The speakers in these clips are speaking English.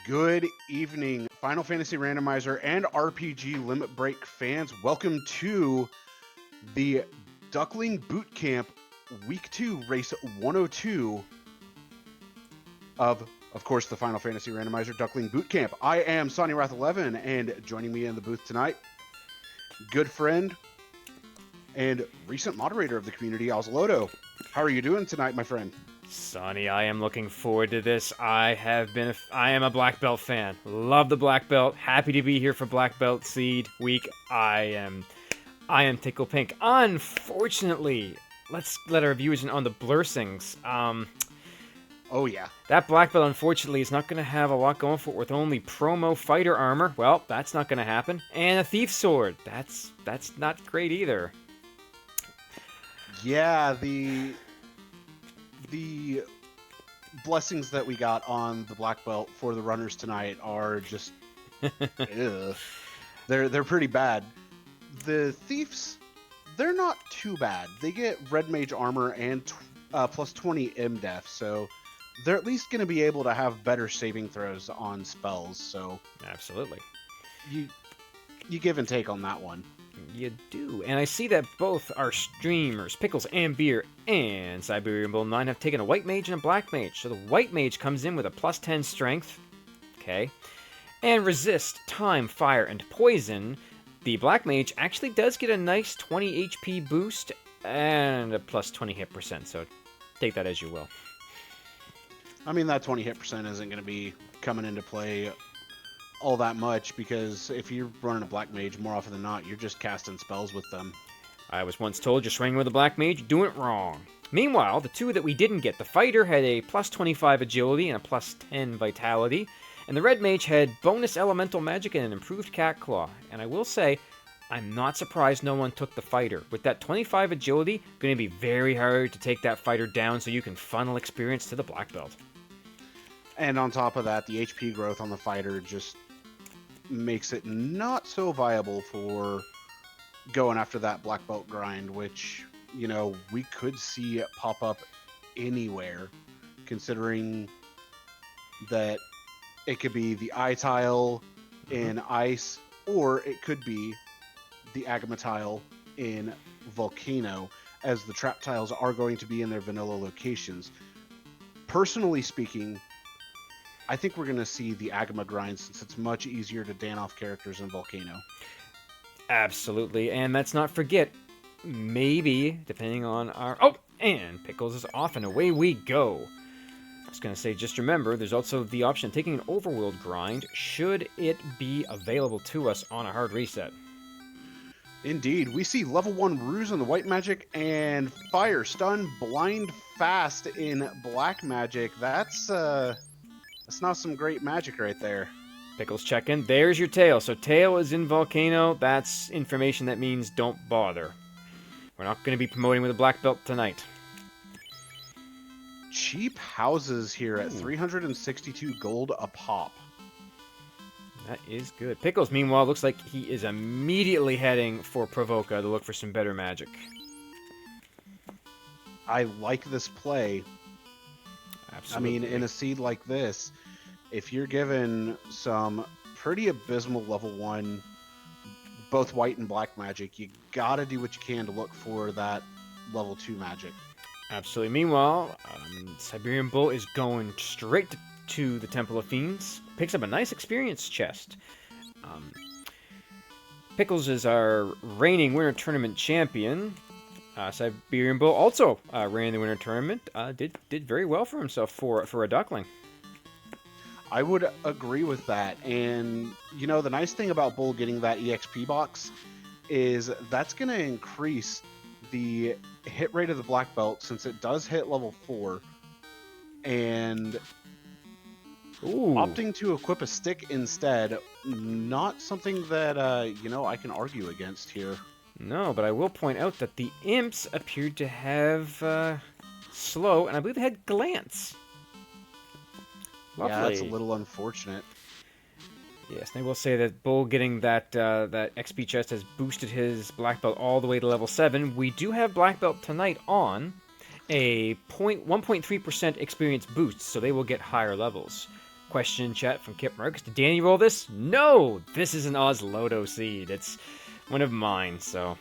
Good evening, Final Fantasy Randomizer and RPG Limit Break fans. Welcome to the Duckling Boot Camp Week 2 Race 102 of course, the Final Fantasy Randomizer Duckling Boot Camp. I am Sonny Wrath 11, and joining me in the booth tonight, good friend and recent moderator of the community, Oslodo. How are you doing tonight, my friend? Sonny, I am looking forward to this. I am a black belt fan. Love the black belt. Happy to be here for Black Belt Seed Week. I am tickle pink. Unfortunately, let's let our viewers in on the blursings. Oh yeah. That black belt, unfortunately, is not going to have a lot going for it with only promo fighter armor. Well, that's not going to happen. And a thief sword. That's not great either. Yeah, the blessings that we got on the black belt for the runners tonight are just ugh. They're pretty bad. The thieves, they're not too bad. They get red mage armor and plus 20 MDef, so they're at least going to be able to have better saving throws on spells. So Absolutely. You give and take on that one. You do. And I see that both our streamers, Pickles and Beer and Siberian Bull 9, have taken a white mage and a black mage. So the white mage comes in with a plus 10 strength, okay, and resist time, fire, and poison. The black mage actually does get a nice 20 HP boost and a plus 20 hit percent, so take that as you will. I mean, that 20 hit percent isn't going to be coming into play all that much, because if you're running a black mage, more often than not, you're just casting spells with them. I was once told you're swinging with a black mage, doing it wrong. Meanwhile, the two that we didn't get, the fighter had a plus 25 agility and a plus 10 vitality, and the red mage had bonus elemental magic and an improved cat claw. And I will say, I'm not surprised no one took the fighter. With that 25 agility, going to be very hard to take that fighter down so you can funnel experience to the black belt. And on top of that, the HP growth on the fighter just makes it not so viable for going after that black belt grind, which, you know, we could see it pop up anywhere, considering that it could be the eye tile in ice, or it could be the agama tile in volcano, as the trap tiles are going to be in their vanilla locations. Personally speaking, I think we're going to see the Agama grind, since it's much easier to dan off characters in Volcano. Absolutely, and let's not forget, maybe, depending on our... Oh, and Pickles is off, and away we go. I was going to say, just remember, there's also the option of taking an overworld grind, should it be available to us on a hard reset. Indeed, we see level 1 Ruse in the white magic, and Fire, Stun, Blind, Fast in black magic. That's not some great magic right there. Pickles check in. There's your tail. So tail is in Volcano. That's information that means don't bother. We're not going to be promoting with a black belt tonight. Cheap houses here at 362 gold a pop. That is good. Pickles, meanwhile, looks like he is immediately heading for Provoca to look for some better magic. I like this play. Absolutely. I mean, in a seed like this, if you're given some pretty abysmal level 1, both white and black magic, you gotta do what you can to look for that level 2 magic. Absolutely. Meanwhile, Siberian Bull is going straight to the Temple of Fiends. Picks up a nice experience chest. Pickles is our reigning Winter Tournament champion. Siberian Bull also ran the Winter Tournament. Did very well for himself for a duckling. I would agree with that. And, you know, the nice thing about Bull getting that EXP box is that's going to increase the hit rate of the black belt, since it does hit level 4. And opting to equip a stick instead, not something that, you know, I can argue against here. No, but I will point out that the imps appeared to have slow, and I believe they had glance. Lovely. Yeah, that's a little unfortunate. Yes, and I will say that Bull getting that that XP chest has boosted his black belt all the way to level 7. We do have black belt tonight on a 1.3% experience boost, so they will get higher levels. question in chat from Kip Merckx. Did Danny roll this? No! This is an Osloto seed. It's one of mine, so...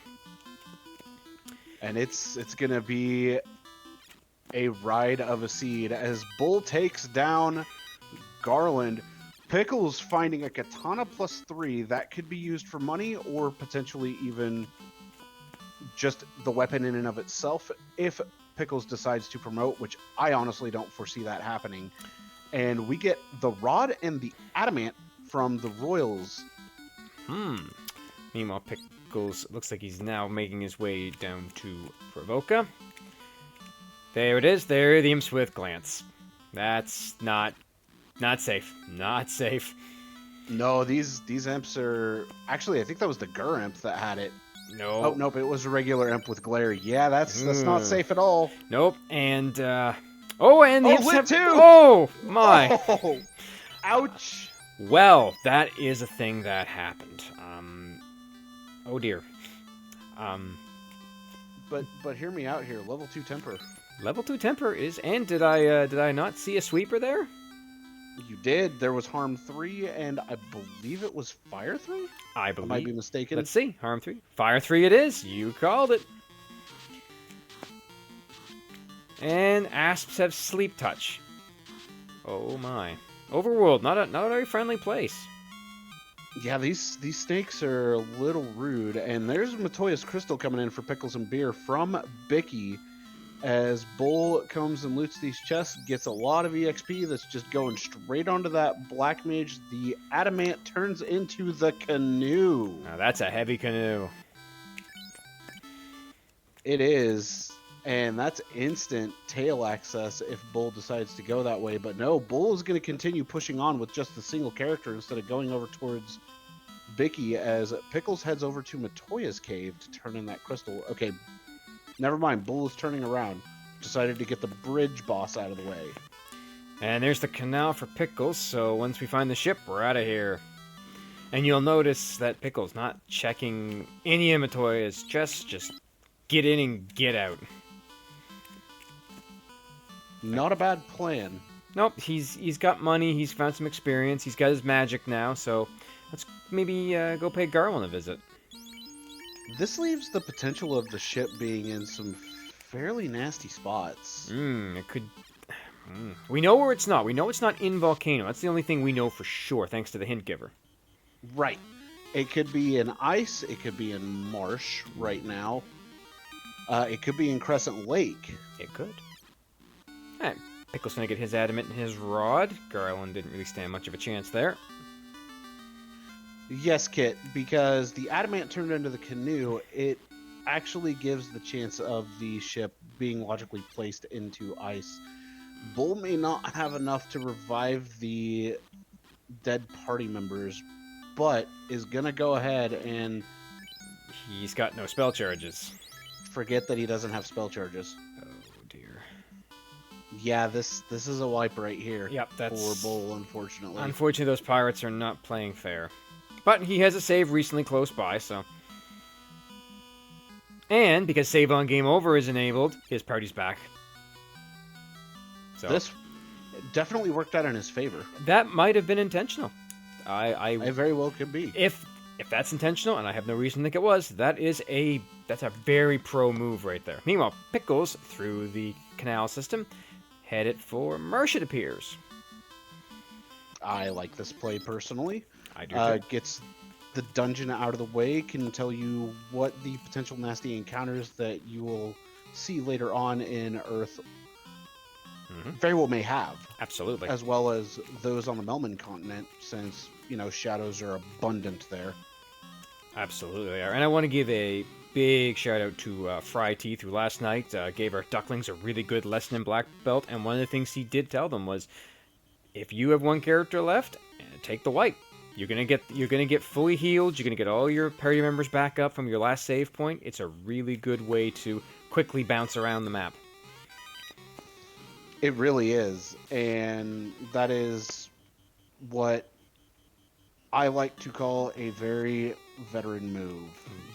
And it's going to be a ride of a seed as Bull takes down Garland. Pickles finding a katana +3 that could be used for money or potentially even just the weapon in and of itself if Pickles decides to promote, which I honestly don't foresee that happening. And we get the rod and the adamant from the Royals. Meanwhile, Pickles looks like he's now making his way down to Provoca. There it is. There, the Imps with glance. That's not safe. Not safe. No, these imps are... Actually, I think that was the Gur imp that had it. No. Oh, nope, it was a regular imp with glare. Yeah, that's not safe at all. Nope, and, Oh, and the imps lit have... too! Oh, my! Oh, ouch! Well, that is a thing that happened. Oh dear. But hear me out here. Level 2 temper. Level 2 temper is... And did I not see a sweeper there? You did. There was harm 3, and I believe it was fire 3? I believe. I might be mistaken. Let's see. Harm 3. Fire 3 it is. You called it. And asps have sleep touch. Oh my. Overworld, not a very friendly place. Yeah, these snakes are a little rude, and there's Matoya's crystal coming in for Pickles and Beer from Bicky. As Bull comes and loots these chests, gets a lot of EXP that's just going straight onto that Black Mage. The Adamant turns into the canoe. Now that's a heavy canoe. It is, and that's instant tail access if Bull decides to go that way. But no, Bull is going to continue pushing on with just a single character instead of going over towards Bicky as Pickles heads over to Matoya's cave to turn in that crystal. Okay, never mind. Bull is turning around. Decided to get the bridge boss out of the way. And there's the canal for Pickles, so once we find the ship, we're out of here. And you'll notice that Pickles not checking any of Matoya's chests, just get in and get out. Not a bad plan. Nope, he's got money, he's found some experience, he's got his magic now, so let's maybe go pay Garland a visit. This leaves the potential of the ship being in some fairly nasty spots. It could... We know where it's not. We know it's not in Volcano. That's the only thing we know for sure, thanks to the hint giver. Right. It could be in Ice, it could be in Marsh right now. It could be in Crescent Lake. It could. Alright, Pickle's gonna get his adamant and his rod. Garland didn't really stand much of a chance there. Yes, Kit, because the adamant turned into the canoe, it actually gives the chance of the ship being logically placed into ice. Bull may not have enough to revive the dead party members, but is going to go ahead and... He's got no spell charges. Forget that he doesn't have spell charges. Oh, dear. Yeah, this is a wipe right here. Yep, that's... For Bull, unfortunately. Unfortunately, those pirates are not playing fair. But he has a save recently close by, so... And, because Save on Game Over is enabled, his party's back. So this definitely worked out in his favor. That might have been intentional. I very well could be. If that's intentional, and I have no reason to think it was, that's a very pro move right there. Meanwhile, Pickles, through the canal system, headed for Marsh, it appears. I like this play personally. I do too. Gets the dungeon out of the way, can tell you what the potential nasty encounters that you will see later on in Earth very well may have. Absolutely. As well as those on the Melman continent, since, shadows are abundant there. Absolutely they are. And I want to give a big shout out to Fry Teeth, who last night gave our ducklings a really good lesson in Black Belt, and one of the things he did tell them was, if you have one character left, take the white. You're gonna get fully healed. You're gonna get all your party members back up from your last save point. It's a really good way to quickly bounce around the map. It really is, and that is what I like to call a very veteran move.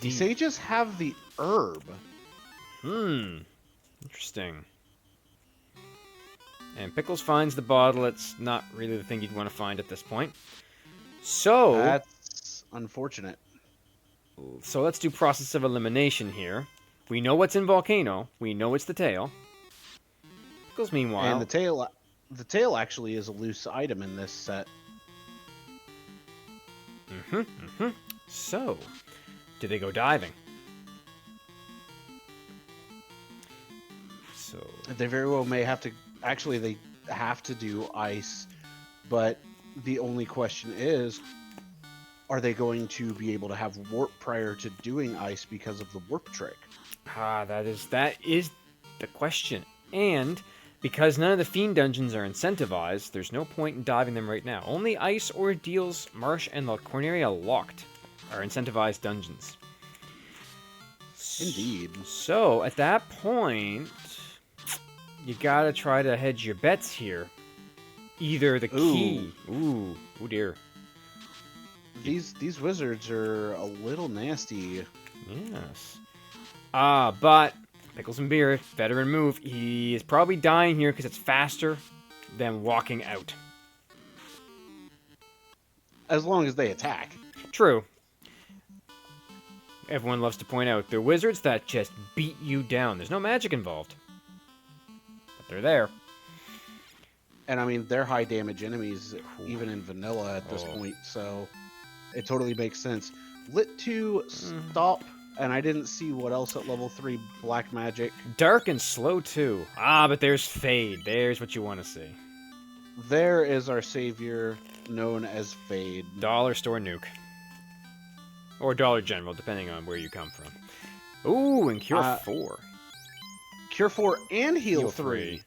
The sages have the herb. Interesting. And Pickles finds the bottle. It's not really the thing you'd want to find at this point. So That's unfortunate. let's do process of elimination here. We know what's in Volcano. We know it's the tail. Pickles, meanwhile... And the tail actually is a loose item in this set. So, do they go diving? So They very well may have to. Actually, they have to do ice, but the only question is, are they going to be able to have warp prior to doing ice because of the warp trick? that is the question. And because none of the Fiend dungeons are incentivized, there's no point in diving them right now. Only Ice, Ordeals, Marsh, and the Corneria Locked are incentivized dungeons. Indeed. So, at that point, you gotta try to hedge your bets here. Either the key... Ooh dear. These wizards are a little nasty. Yes. But Pickles and Beer, veteran move. He is probably dying here because it's faster than walking out. As long as they attack. True. Everyone loves to point out they're wizards that just beat you down. There's no magic involved. But they're there. And I mean, they're high damage enemies, even in vanilla at this point, so it totally makes sense. Lit 2, stop, and I didn't see what else at level 3 black magic. Dark and slow too. But there's Fade. There's what you want to see. There is our savior, known as Fade. Dollar store nuke. Or Dollar General, depending on where you come from. Ooh, and Cure 4. Cure 4 and Heal 3.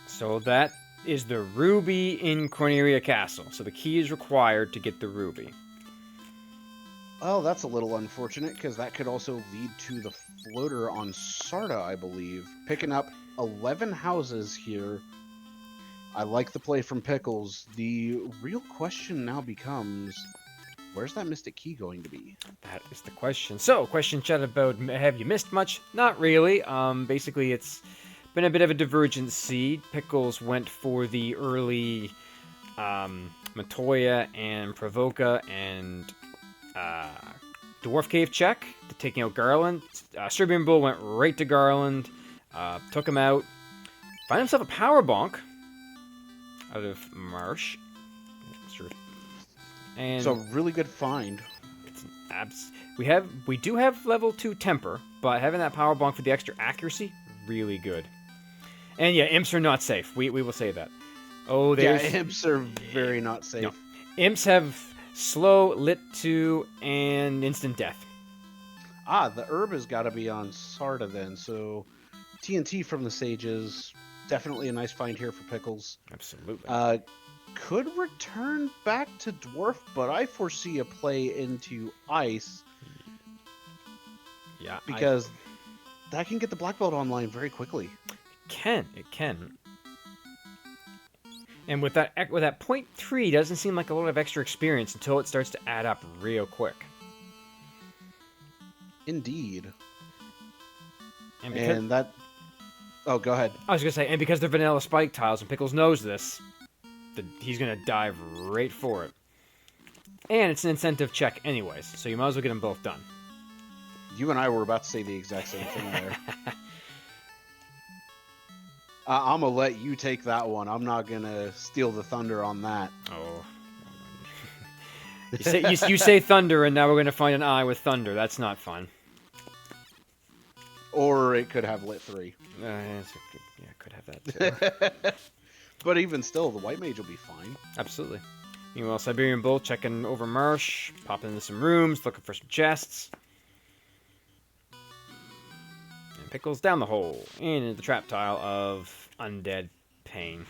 So that is the ruby in Corneria Castle. So the key is required to get the ruby. Oh, that's a little unfortunate, because that could also lead to the floater on Sarda, I believe. Picking up 11 houses here. I like the play from Pickles. The real question now becomes, where's that Mystic Key going to be? That is the question. So, question chat about, have you missed much? Not really. Basically, it's been a bit of a divergent seed. Pickles went for the early Matoya and Provoca and Dwarf Cave check to taking out Garland. Serbian Bull went right to Garland, took him out, find himself a power bonk out of Marsh. And so really good find. It's an we do have level 2 temper, but having that power bonk for the extra accuracy, really good. And yeah, imps are not safe. We will say that. Oh, there's... Yeah, imps are very not safe. No. Imps have slow, lit 2, and instant death. The herb has got to be on Sarda then, so TNT from the Sages, definitely a nice find here for Pickles. Absolutely. Could return back to Dwarf, but I foresee a play into Ice. Yeah, because that can get the black belt online very quickly. It can. And with that 0.3, doesn't seem like a lot of extra experience until it starts to add up real quick. Indeed. And that... Oh, go ahead. I was going to say, and because they're vanilla spike tiles, and Pickles knows this, he's going to dive right for it. And it's an incentive check anyways, so you might as well get them both done. You and I were about to say the exact same thing there. I'm going to let you take that one. I'm not going to steal the thunder on that. Oh. you say thunder, and now we're going to find an eye with thunder. That's not fun. Or it could have lit 3. Yeah, could have that too. But even still, the white mage will be fine. Absolutely. Meanwhile, Siberian Bull checking over Marsh, popping into some rooms, looking for some chests. And Pickles down the hole, and into the trap tile of Undead Pain.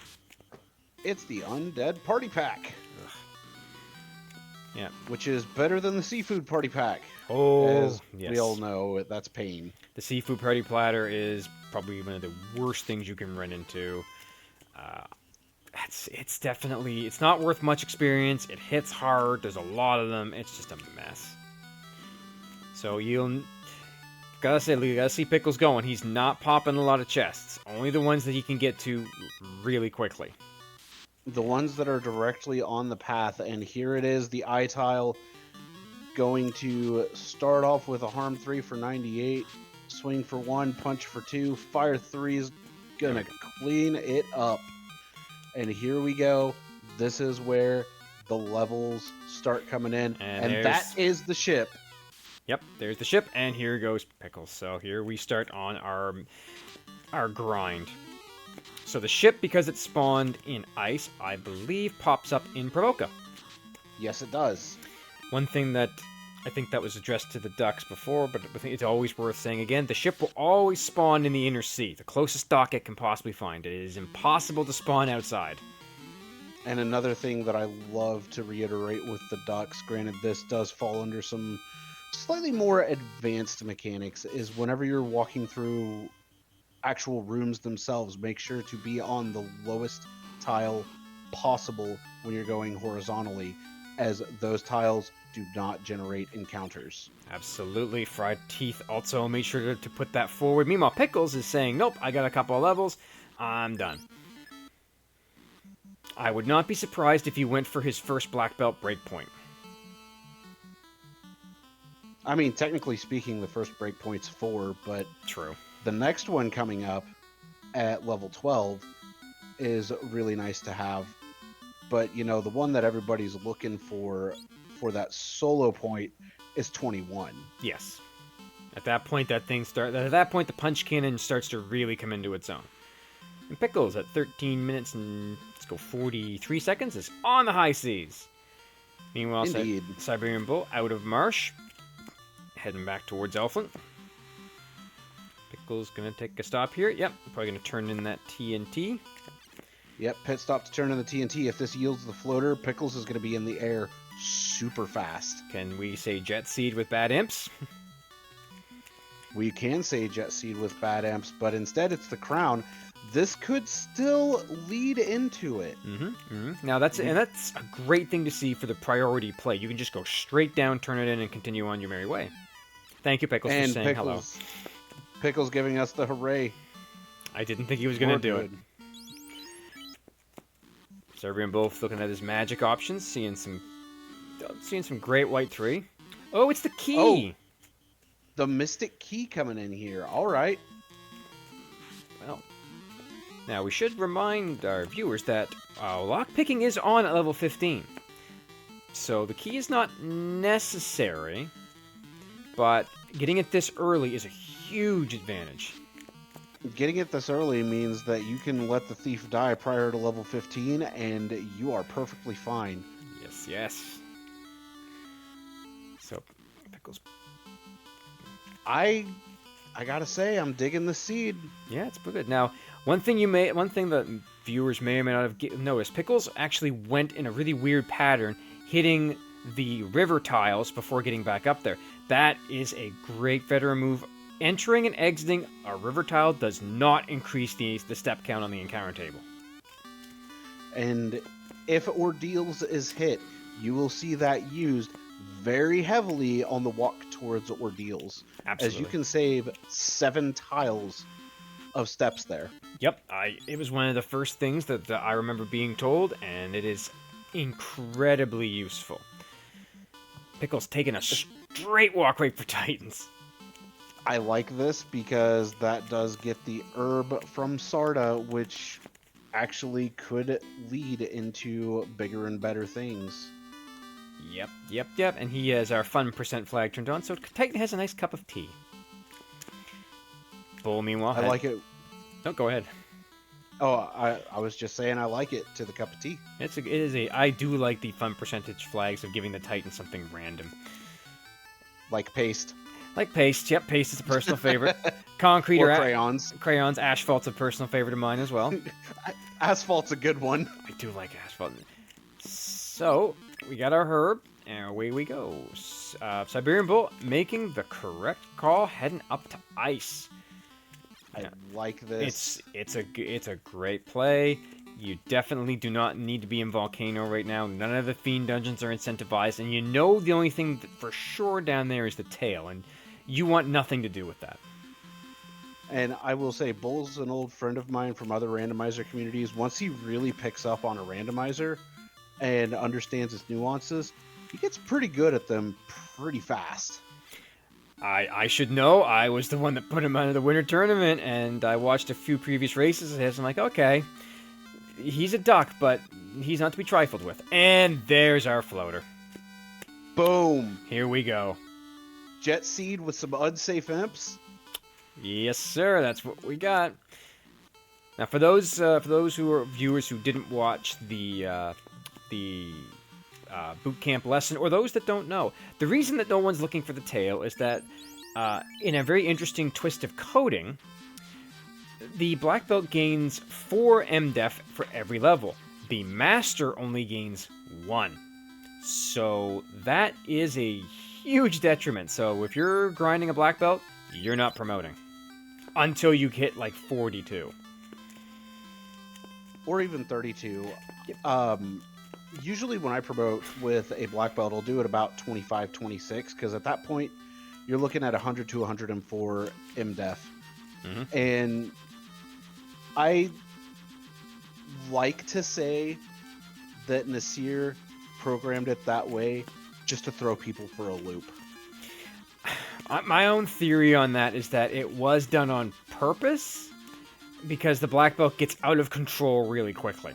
It's the Undead Party Pack. Ugh. Yeah. Which is better than the Seafood Party Pack. Oh, as yes. we all know, that's pain. The Seafood Party Platter is probably one of the worst things you can run into. It's definitely, it's not worth much experience. It hits hard. There's a lot of them. It's just a mess. So gotta say, you gotta see Pickles going. He's not popping a lot of chests. Only the ones that he can get to really quickly. The ones that are directly on the path, and here it is, the eye tile going to start off with a harm 3 for 98, swing for 1, punch for 2, fire 3 is gonna clean it up. And here we go. This is where the levels start coming in, and that is the ship. Yep, there's the ship, and here goes Pickles. So here we start on our grind. So the ship, because it spawned in ice, I believe pops up in Provoca. Yes, it does. One thing that I think that was addressed to the ducks before, but I think it's always worth saying again, the ship will always spawn in the inner sea, the closest dock it can possibly find. It is impossible to spawn outside. And another thing that I love to reiterate with the ducks, granted this does fall under some slightly more advanced mechanics, is whenever you're walking through actual rooms themselves, make sure to be on the lowest tile possible when you're going horizontally, as those tiles do not generate encounters. Absolutely. Fried Teeth also made sure to put that forward. Meanwhile, Pickles is saying, nope, I got a couple of levels, I'm done. I would not be surprised if he went for his first black belt breakpoint. I mean, technically speaking, the first breakpoint's 4, but True. the next one coming up at level 12 is really nice to have. But, you know, the one that everybody's looking for that solo point is 21. Yes. At that point, At that point, the punch cannon starts to really come into its own. And Pickles at 13 minutes and let's go 43 seconds is on the high seas. Meanwhile, Siberian Bull out of marsh, heading back towards Elfland. Pickles gonna take a stop here. Yep, probably gonna turn in that TNT. Yep, pit stop to turn in the TNT. If this yields the floater, Pickles is gonna be in the air super fast. Can we say Jet Seed with bad imps? We can say Jet Seed with bad imps, but instead it's the crown. This could still lead into it. Now that's a great thing to see for the priority play. You can just go straight down, turn it in, and continue on your merry way. Thank you, Pickles, for saying hello. Pickles giving us the hooray. I didn't think he was going to do it. Serbian both looking at his magic options, seeing some great white 3. Oh, it's the key. Oh, the Mystic Key coming in here. All right. Well, now we should remind our viewers that lockpicking is on at level 15. So the key is not necessary, but getting it this early is a huge advantage. Getting it this early means that you can let the thief die prior to level 15, and you are perfectly fine. Yes, yes. So, Pickles. I gotta say, I'm digging the seed. Yeah, it's pretty good. Now, one thing that viewers may or may not have noticed, Pickles actually went in a really weird pattern, hitting the river tiles before getting back up there. That is a great veteran move. Entering and exiting a river tile does not increase the step count on the encounter table. And if Ordeals is hit, you will see that used very heavily on the walk towards Ordeals. Absolutely. As you can save 7 tiles of steps there. Yep, it was one of the first things that I remember being told, and it is incredibly useful. Pickles taking a straight walk rate for Titans. I like this because that does get the herb from Sarda, which actually could lead into bigger and better things. Yep. And he has our fun % flag turned on, so Titan has a nice cup of tea. Bull, meanwhile, I like it. No, go ahead. Oh, I was just saying I like it to the cup of tea. I do like the fun percentage flags of giving the Titan something random. Like paste. Like paste. Yep, paste is a personal favorite. Concrete or crayons. Crayons. Asphalt's a personal favorite of mine as well. Asphalt's a good one. I do like asphalt. So, we got our herb, and away we go. Siberian Bull making the correct call, heading up to ice. I like this. It's a great play. You definitely do not need to be in Volcano right now. None of the Fiend dungeons are incentivized, and you know the only thing for sure down there is the tail. And You want nothing to do with that. And I will say, Bull's an old friend of mine from other randomizer communities. Once he really picks up on a randomizer and understands its nuances, he gets pretty good at them pretty fast. I should know. I was the one that put him out the winter tournament, and I watched a few previous races of his. I'm like, okay, he's a duck, but he's not to be trifled with. And there's our floater. Boom! Here we go. Jet Seed with some unsafe imps. Yes, sir. That's what we got. Now, for those who are viewers who didn't watch the boot camp lesson, or those that don't know, the reason that no one's looking for the tail is that in a very interesting twist of coding, the black belt gains 4 MDef for every level. The master only gains 1. So that is a huge detriment. So if you're grinding a black belt, you're not promoting until you hit like 42. Or even 32. Yep. Usually when I promote with a black belt, I'll do it about 25, 26, because at that point, you're looking at 100 to 104 MDef. Mm-hmm. And I like to say that Nasir programmed it that way just to throw people for a loop. My own theory on that is that it was done on purpose because the black belt gets out of control really quickly.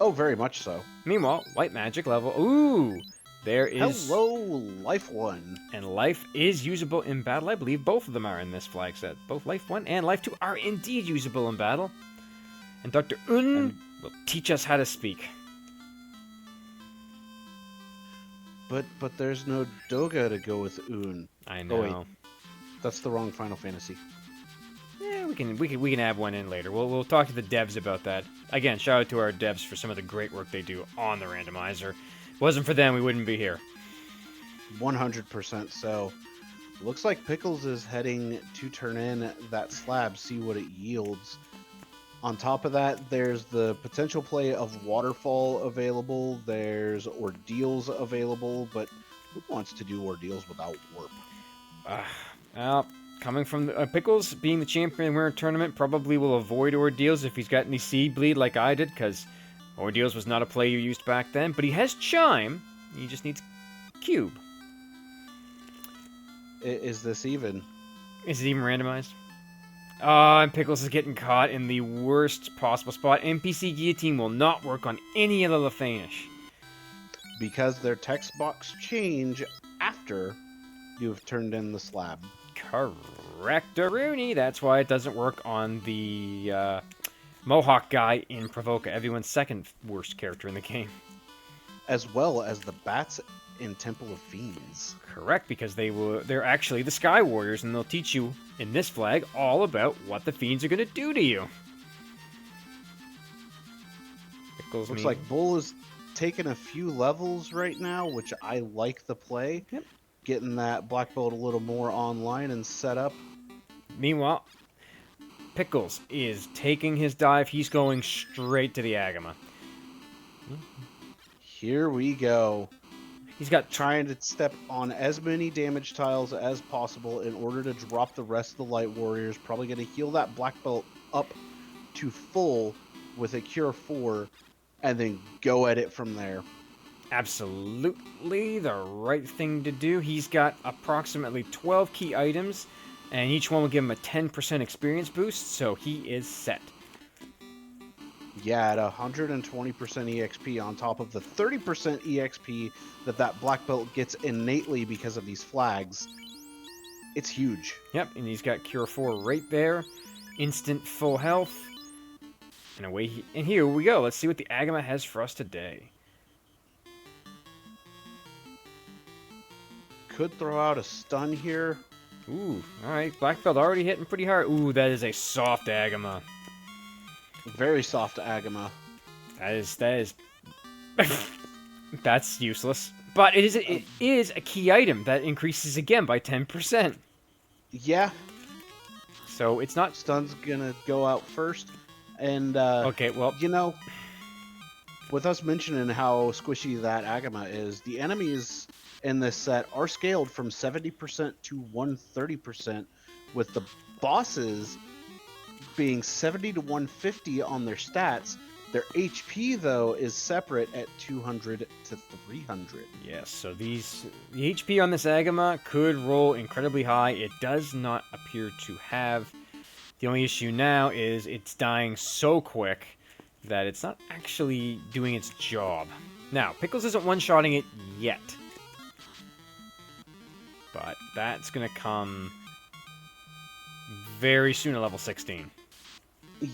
Oh, very much so. Meanwhile, white magic level. Ooh, there is. Hello, Life 1. And life is usable in battle. I believe both of them are in this flag set. Both Life 1 and Life 2 are indeed usable in battle. And Dr. Un will teach us how to speak. But there's no Doga to go with Un. I know. Oh, wait. That's the wrong Final Fantasy. Yeah, we can add one in later. We'll talk to the devs about that. Again, shout out to our devs for some of the great work they do on the randomizer. Wasn't for them, we wouldn't be here. 100% so. Looks like Pickles is heading to turn in that slab, see what it yields. On top of that, there's the potential play of Waterfall available. There's Ordeals available, but who wants to do Ordeals without Warp? Well, coming from Pickles, being the champion in the winter tournament, probably will avoid Ordeals if he's got any Seed Bleed like I did, because Ordeals was not a play you used back then. But he has Chime. He just needs Cube. Is this even? Is it even randomized? Oh, and Pickles is getting caught in the worst possible spot. NPC Guillotine will not work on any of the Lefanish. Because their text box change after you've turned in the slab. Correct, Rooney. That's why it doesn't work on the Mohawk guy in Provoca, everyone's second worst character in the game. As well as the bats in Temple of Fiends. Correct, because they're actually the Sky Warriors, and they'll teach you in this flag all about what the Fiends are going to do to you. Looks like Bull is taking a few levels right now, which I like the play. Yep. Getting that black belt a little more online and set up. Meanwhile, Pickles is taking his dive. He's going straight to the Agama. Here we go. He's got trying to step on as many damage tiles as possible in order to drop the rest of the Light Warriors. Probably going to heal that black belt up to full with a Cure 4 and then go at it from there. Absolutely the right thing to do. He's got approximately 12 key items, and each one will give him a 10% experience boost, so he is set. Yeah, at 120% EXP on top of the 30% EXP that black belt gets innately because of these flags. It's huge. Yep, and he's got Cure 4 right there. Instant full health. And here we go. Let's see what the Agama has for us today. Could throw out a stun here. Ooh, alright. Black belt already hitting pretty hard. Ooh, that is a soft Agama. Very soft Agama. That is that's useless. But it is a key item that increases again by 10%. Yeah. So it's not... Stun's gonna go out first. And, okay, well... You know, with us mentioning how squishy that Agama is, the enemies in this set are scaled from 70% to 130%, with the bosses being 70 to 150 on their stats. Their HP, though, is separate at 200 to 300. Yes, so the HP on this Agama could roll incredibly high. It does not appear to have. The only issue now is it's dying so quick that it's not actually doing its job. Now, Pickles isn't one-shotting it yet. But that's going to come very soon at level 16.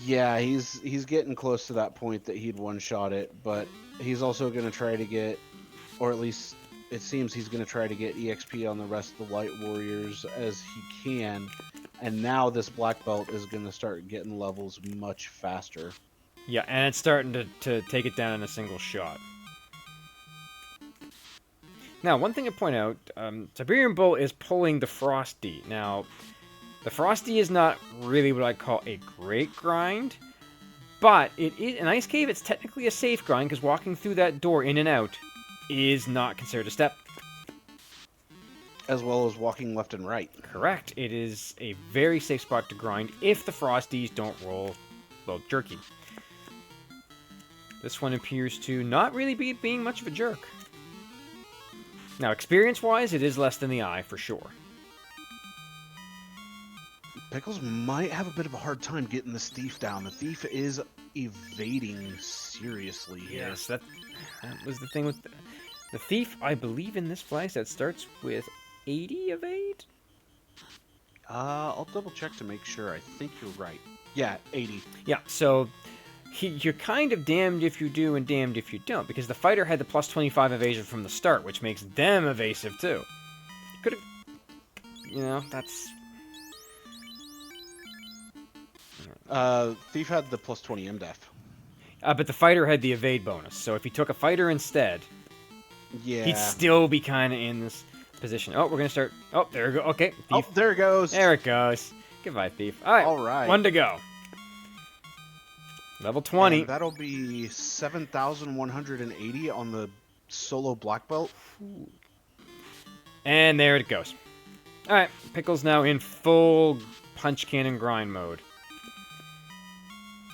Yeah, he's getting close to that point that he'd one-shot it, but he's also going to try to get, or at least it seems he's going to try to get EXP on the rest of the Light Warriors as he can. And now this black belt is going to start getting levels much faster. Yeah, and it's starting to take it down in a single shot. Now, one thing to point out, Siberian Bull is pulling the Frosty. Now, the Frosty is not really what I'd call a great grind, but it is an Ice Cave. It's technically a safe grind because walking through that door in and out is not considered a step. As well as walking left and right. Correct. It is a very safe spot to grind if the Frosties don't roll, well, jerky. This one appears to not really be being much of a jerk. Now, experience-wise, it is less than the Eye, for sure. Pickles might have a bit of a hard time getting this thief down. The thief is evading seriously here. Yes, that was the thing with the thief. I believe in this flag that starts with 80 evade. I'll double check to make sure. I think you're right. Yeah, 80. Yeah, so you're kind of damned if you do and damned if you don't, because the fighter had the plus 25 evasion from the start, which makes them evasive too. Could have, you know, that's. Thief had the plus 20 MDef. But the fighter had the evade bonus, so if he took a fighter instead, yeah, he'd still be kind of in this position. Oh, we're gonna start. Oh, there we go. Okay, thief. Oh, there it goes. There it goes. Goodbye, thief. All right. All right. One to go. Level 20. And that'll be 7,180 on the solo black belt. Ooh. And there it goes. All right, Pickle's now in full punch cannon grind mode.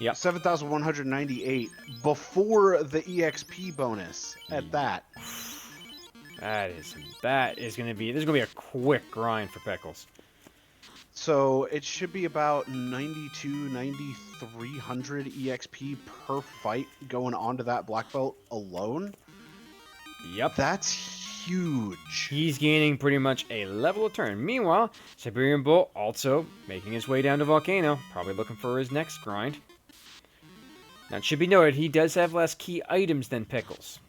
Yep. 7,198 before the EXP bonus at that. That is gonna be a quick grind for Pickles. So it should be about 92, 9,300 EXP per fight going onto that black belt alone. Yep. That's huge. He's gaining pretty much a level a turn. Meanwhile, Siberian Bull also making his way down to Volcano, probably looking for his next grind. Now, it should be noted, he does have less key items than Pickles.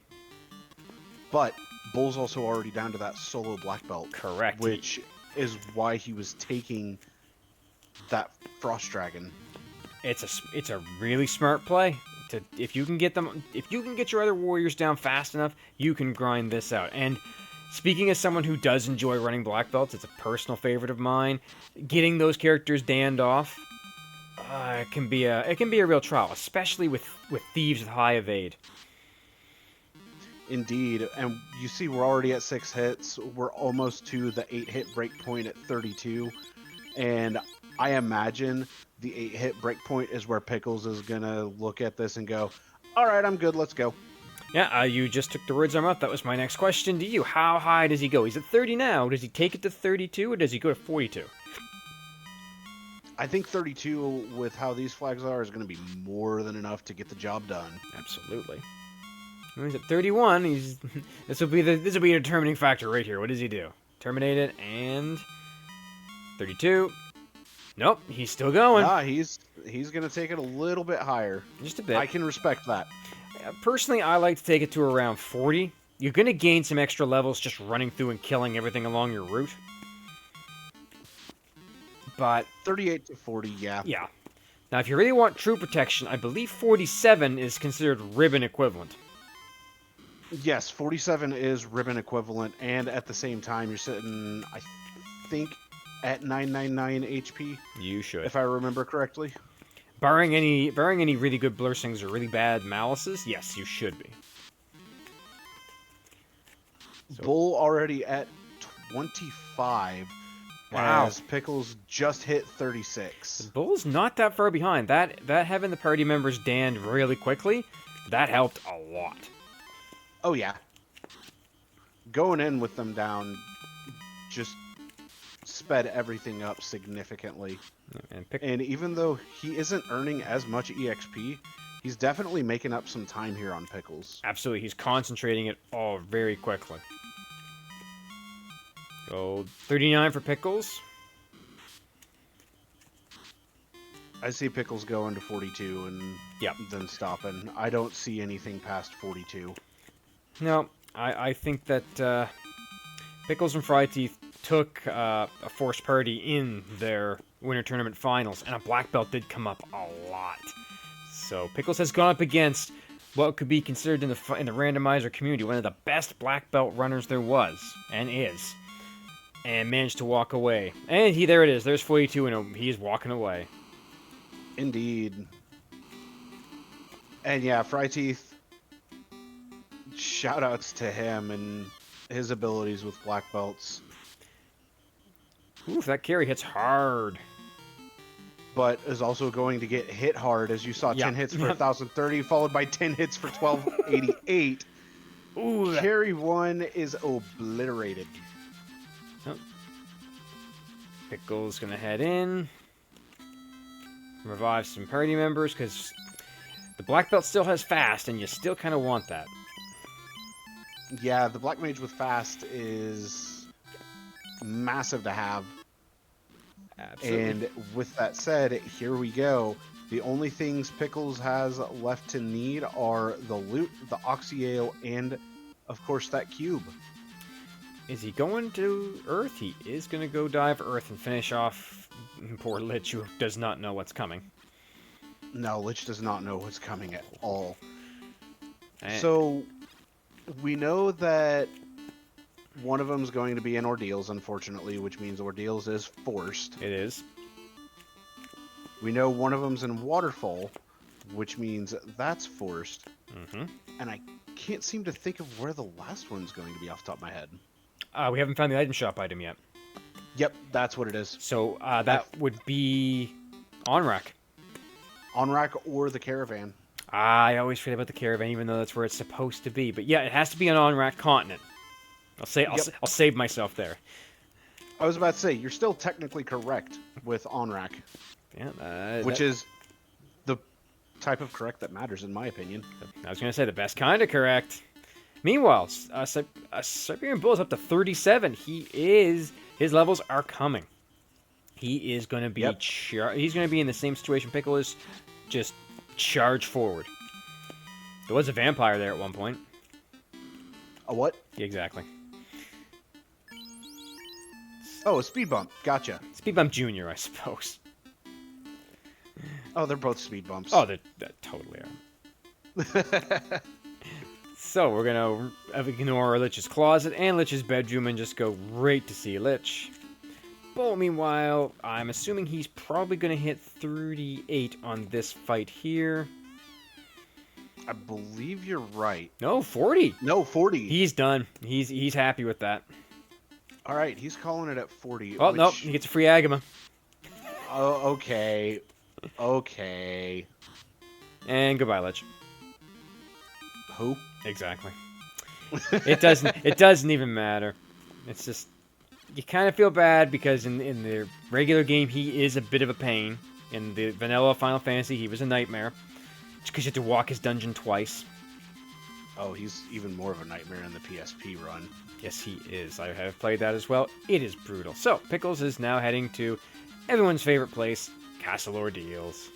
But Bull's also already down to that solo black belt. Correct. Which is why he was taking that Frost Dragon. It's a really smart play. If you can get your other warriors down fast enough, you can grind this out. And speaking as someone who does enjoy running black belts, it's a personal favorite of mine. Getting those characters danned off, it can be a real trial, especially with thieves with high evade. Indeed, and you see we're already at 6 hits. We're almost to the 8-hit breakpoint at 32, and I imagine the 8-hit breakpoint is where Pickles is gonna look at this and go, "All right, I'm good. Let's go." Yeah, you just took the words out of my mouth. That was my next question to you. How high does he go? He's at 30 now. Does he take it to 32, or does he go to 42? I think 32, with how these flags are, is going to be more than enough to get the job done. Absolutely. Well, he's at 31. This will be a determining factor right here. What does he do? Terminate it and 32. Nope, he's still going. He's going to take it a little bit higher. Just a bit. I can respect that. Personally, I like to take it to around 40. You're going to gain some extra levels just running through and killing everything along your route. But 38 to 40, yeah. Yeah. Now, if you really want true protection, I believe 47 is considered ribbon equivalent. Yes, 47 is ribbon equivalent, and at the same time, you're sitting, I think, at 999 HP. You should. If I remember correctly. Barring any really good Blursings or really bad Malices, yes, you should be. So, Bull already at 25. wow. As Pickles just hit 36. Bull's not that far behind. That having the party members danned really quickly, that helped a lot. Oh, yeah. Going in with them down just sped everything up significantly. And even though he isn't earning as much EXP, he's definitely making up some time here on Pickles. Absolutely, he's concentrating it all very quickly. Go 39 for Pickles. I see Pickles going to 42 and then stopping. I don't see anything past 42. No, I think that Pickles and Fry Teeth took a forced party in their Winter Tournament finals, and a black belt did come up a lot. So Pickles has gone up against what could be considered in the randomizer community one of the best black belt runners there was and is, and managed to walk away. And there it is. There's 42, and he's walking away. Indeed. And yeah, Fry Teeth, shout-outs to him and his abilities with black belts. Oof, that carry hits hard. But is also going to get hit hard, as you saw 10 hits for 1,030, followed by 10 hits for 1,288. Ooh, Carry 1 is obliterated. Oh. Pickle's gonna head in. Revive some party members, because the black belt still has fast, and you still kind of want that. Yeah, the black mage with fast is massive to have. Absolutely. And with that said, here we go. The only things Pickles has left to need are the loot, the Oxyale, and of course that cube. Is he going to Earth? He is going to go dive Earth and finish off poor Lich, who does not know what's coming. No, Lich does not know what's coming at all. So we know that one of them is going to be in Ordeals, unfortunately, which means Ordeals is forced. It is. We know one of them's in Waterfall, which means that's forced. Mm-hmm. And I can't seem to think of where the last one's going to be off the top of my head. We haven't found the item shop item yet. Yep, that's what it is. So that would be on-rack. On-rack or the caravan. I always forget about the caravan, even though that's where it's supposed to be. But yeah, it has to be an on-rack continent. I'll save myself there. I was about to say, you're still technically correct with on-rack. Yeah, which is the type of correct that matters, in my opinion. I was going to say the best kind of correct. Meanwhile, Siberian Bull is up to 37. His levels are coming. He is going to be he's going to be in the same situation Pickle is, just charge forward. There was a vampire there at one point. A what? Exactly. Oh, a speed bump. Gotcha. Speed bump junior, I suppose. Oh, they're both speed bumps. Oh, they totally are. So we're gonna ignore Lich's closet and Lich's bedroom and just go right to see Lich. Bull, meanwhile, I'm assuming he's probably gonna hit 38 on this fight here. I believe you're right. No, 40. No, 40. He's done. He's happy with that. All right, he's calling it at 40. Oh, no, he gets a free Agama. Oh, okay. Okay. And goodbye, Lich. Who? Exactly. It doesn't even matter. It's just you kind of feel bad because in the regular game he is a bit of a pain. In the vanilla Final Fantasy he was a nightmare. Because you have to walk his dungeon twice. Oh, he's even more of a nightmare in the PSP run. Yes, he is. I have played that as well. It is brutal. So, Pickles is now heading to everyone's favorite place, Castle Ordeals.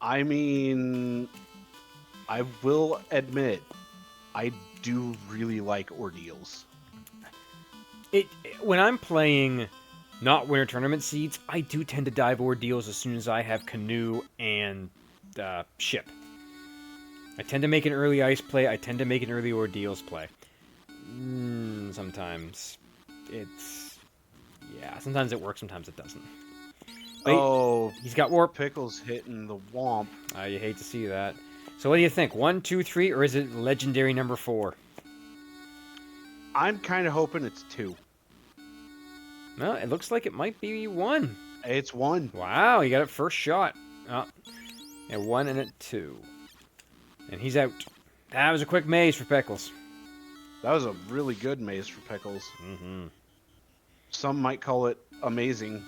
I mean, I will admit, I do really like Ordeals. When I'm playing not Winter Tournament seeds, I do tend to dive Ordeals as soon as I have Canoe and Ship. I tend to make an early Ice play. I tend to make an early Ordeals play. Sometimes sometimes it works, sometimes it doesn't. But he's got Warp. Pickles hitting the Womp. You hate to see that. So what do you think? 1, 2, 3, or is it legendary number 4? I'm kind of hoping it's 2. No, it looks like it might be 1. It's 1. Wow, you got it first shot. Oh, a 1 and a 2. And he's out. That was a quick maze for Pickles. That was a really good maze for Pickles. Mm-hmm. Some might call it amazing.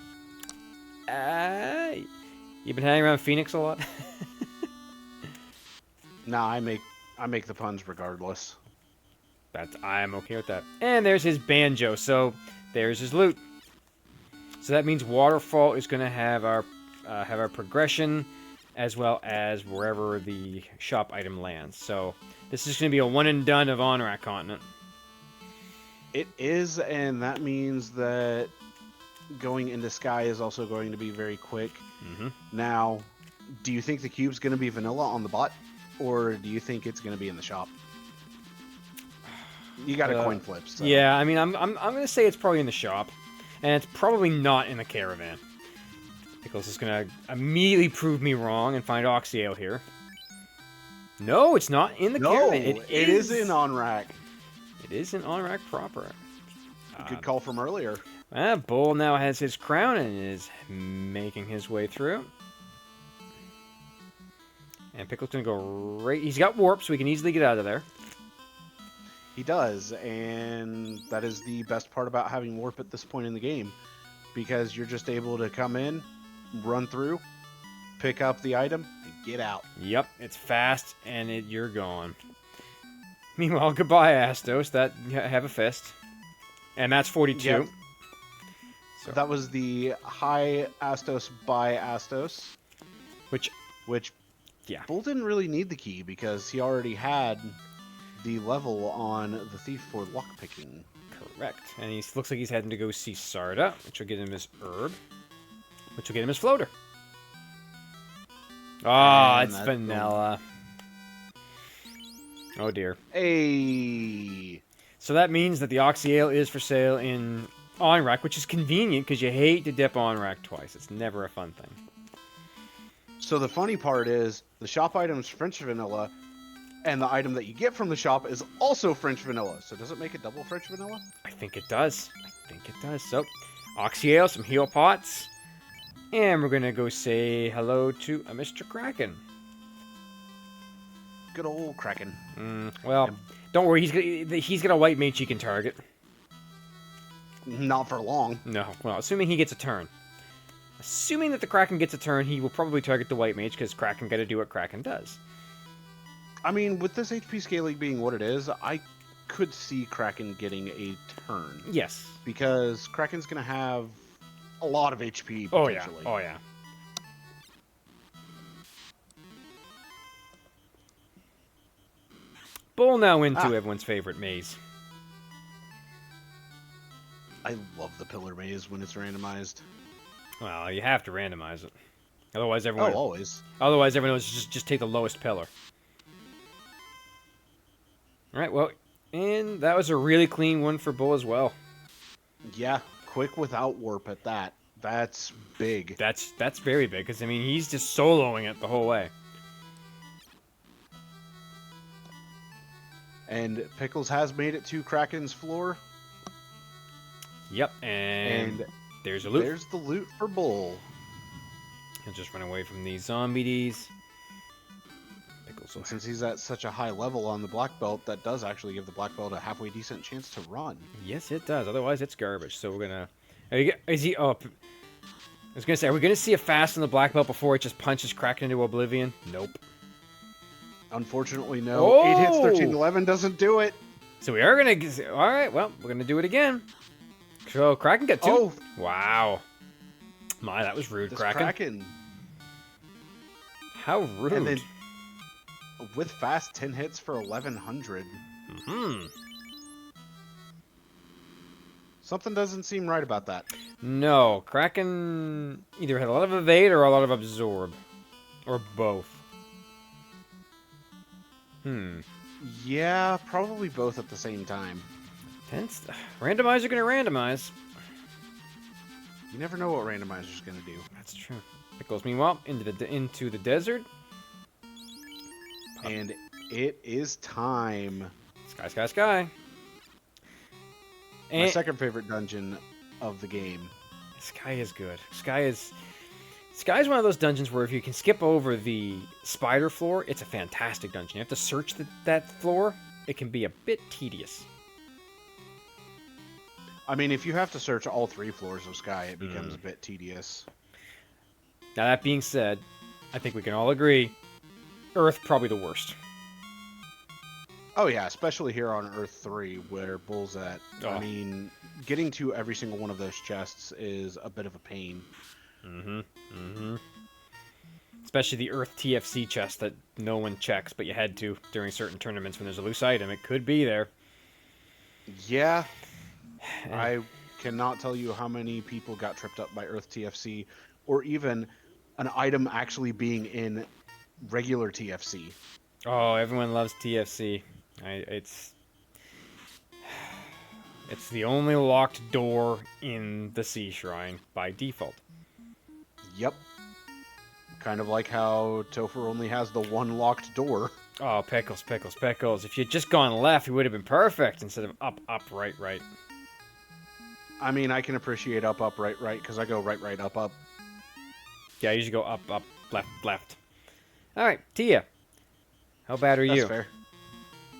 You've been hanging around Phoenix a lot? Nah, I make the puns regardless. I'm okay with that. And there's his banjo, so there's his loot. So that means Waterfall is going to have our progression, as well as wherever the shop item lands. So this is going to be a one and done of Onrak Continent. It is, and that means that going into Sky is also going to be very quick. Mm-hmm. Now, do you think the cube's going to be vanilla on the bot, or do you think it's going to be in the shop? You got a coin flip. So. Yeah, I mean, I'm going to say it's probably in the shop, and it's probably not in the caravan. Pickles is going to immediately prove me wrong and find Oxyale here. No, it's not in the caravan. It is in Onrak. It is in Onrak proper. Good call from earlier. Bull now has his crown and is making his way through. And Pickle's going to go right... He's got warp, so he can easily get out of there. He does, and that is the best part about having warp at this point in the game, because you're just able to come in, run through, pick up the item, and get out. Yep, it's fast, and you're gone. Meanwhile, goodbye, Astos. Have a fist. And that's 42. Yep. So, that was the high Astos by Astos. Which, yeah. Bull didn't really need the key, because he already had the level on the thief for lockpicking. Correct. And he looks like he's heading to go see Sarda, which will get him his herb, which will get him his floater. Ah, it's vanilla. Oh dear. Hey. So that means that the Oxyale is for sale in Onrak, which is convenient because you hate to dip Onrak twice. It's never a fun thing. So the funny part is the shop item is French vanilla, and the item that you get from the shop is also French vanilla. So does it make it double French vanilla? I think it does. So, Oxyale, some heal pots, and we're going to go say hello to Mr. Kraken. Good old Kraken. Well, don't worry. He's got a white mage he can target. Not for long. No. Well, assuming he gets a turn. Assuming that the Kraken gets a turn, he will probably target the white mage because Kraken got to do what Kraken does. I mean, with this HP scaling being what it is, I could see Kraken getting a turn. Yes. Because Kraken's going to have a lot of HP, Oh, potentially. yeah. Oh, yeah. Bull now into everyone's favorite maze. I love the pillar maze when it's randomized. Well, you have to randomize it. Otherwise, everyone... Oh, always. Otherwise, everyone will just take the lowest pillar. Alright, well, and that was a really clean one for Bull as well. Yeah, quick without warp at that. That's big. That's very big, because, I mean, he's just soloing it the whole way. And Pickles has made it to Kraken's floor. Yep, and there's a loot. There's the loot for Bull. He'll just run away from these zombies. Pickles. And since he's at such a high level on the black belt, that does actually give the black belt a halfway decent chance to run. Yes, it does. Otherwise, it's garbage. So we're gonna. Is he up? I was gonna say, are we gonna see a fast in the black belt before it just punches Kraken into oblivion? Nope. Unfortunately, no. 8 hits, 13, 11 doesn't do it. So we are gonna. All right. Well, we're gonna do it again. So Kraken got 2. Oh. Wow. My, that was rude, Kraken. How rude. And then with fast, 10 hits for 1100. Hmm. Something doesn't seem right about that. No, Kraken either had a lot of evade or a lot of absorb. Or both. Yeah, probably both at the same time. Randomizer gonna randomize. You never know what Randomizer's gonna do. That's true. Pickles, meanwhile, into the desert. And it is time. Sky, sky, sky. My second favorite dungeon of the game. Sky is good. Sky is one of those dungeons where if you can skip over the spider floor, it's a fantastic dungeon. You have to search that floor. It can be a bit tedious. I mean, if you have to search all 3 floors of Sky, it becomes a bit tedious. Now, that being said, I think we can all agree, Earth probably the worst. Oh, yeah, especially here on Earth 3, where Bull's at. Oh. I mean, getting to every single one of those chests is a bit of a pain. Especially the Earth TFC chest that no one checks, but you had to during certain tournaments when there's a loose item. It could be there. Yeah. I cannot tell you how many people got tripped up by Earth TFC, or even an item actually being in regular TFC. Oh, everyone loves TFC. It's the only locked door in the Sea Shrine by default. Yep. Kind of like how Topher only has the one locked door. Oh, pickles, pickles, pickles. If you'd just gone left, it would have been perfect instead of up, up, right, right. I mean, I can appreciate up, up, right, right, because I go right, right, up, up. Yeah, I usually go up, up, left, left. All right, Tia. How bad are you? That's fair.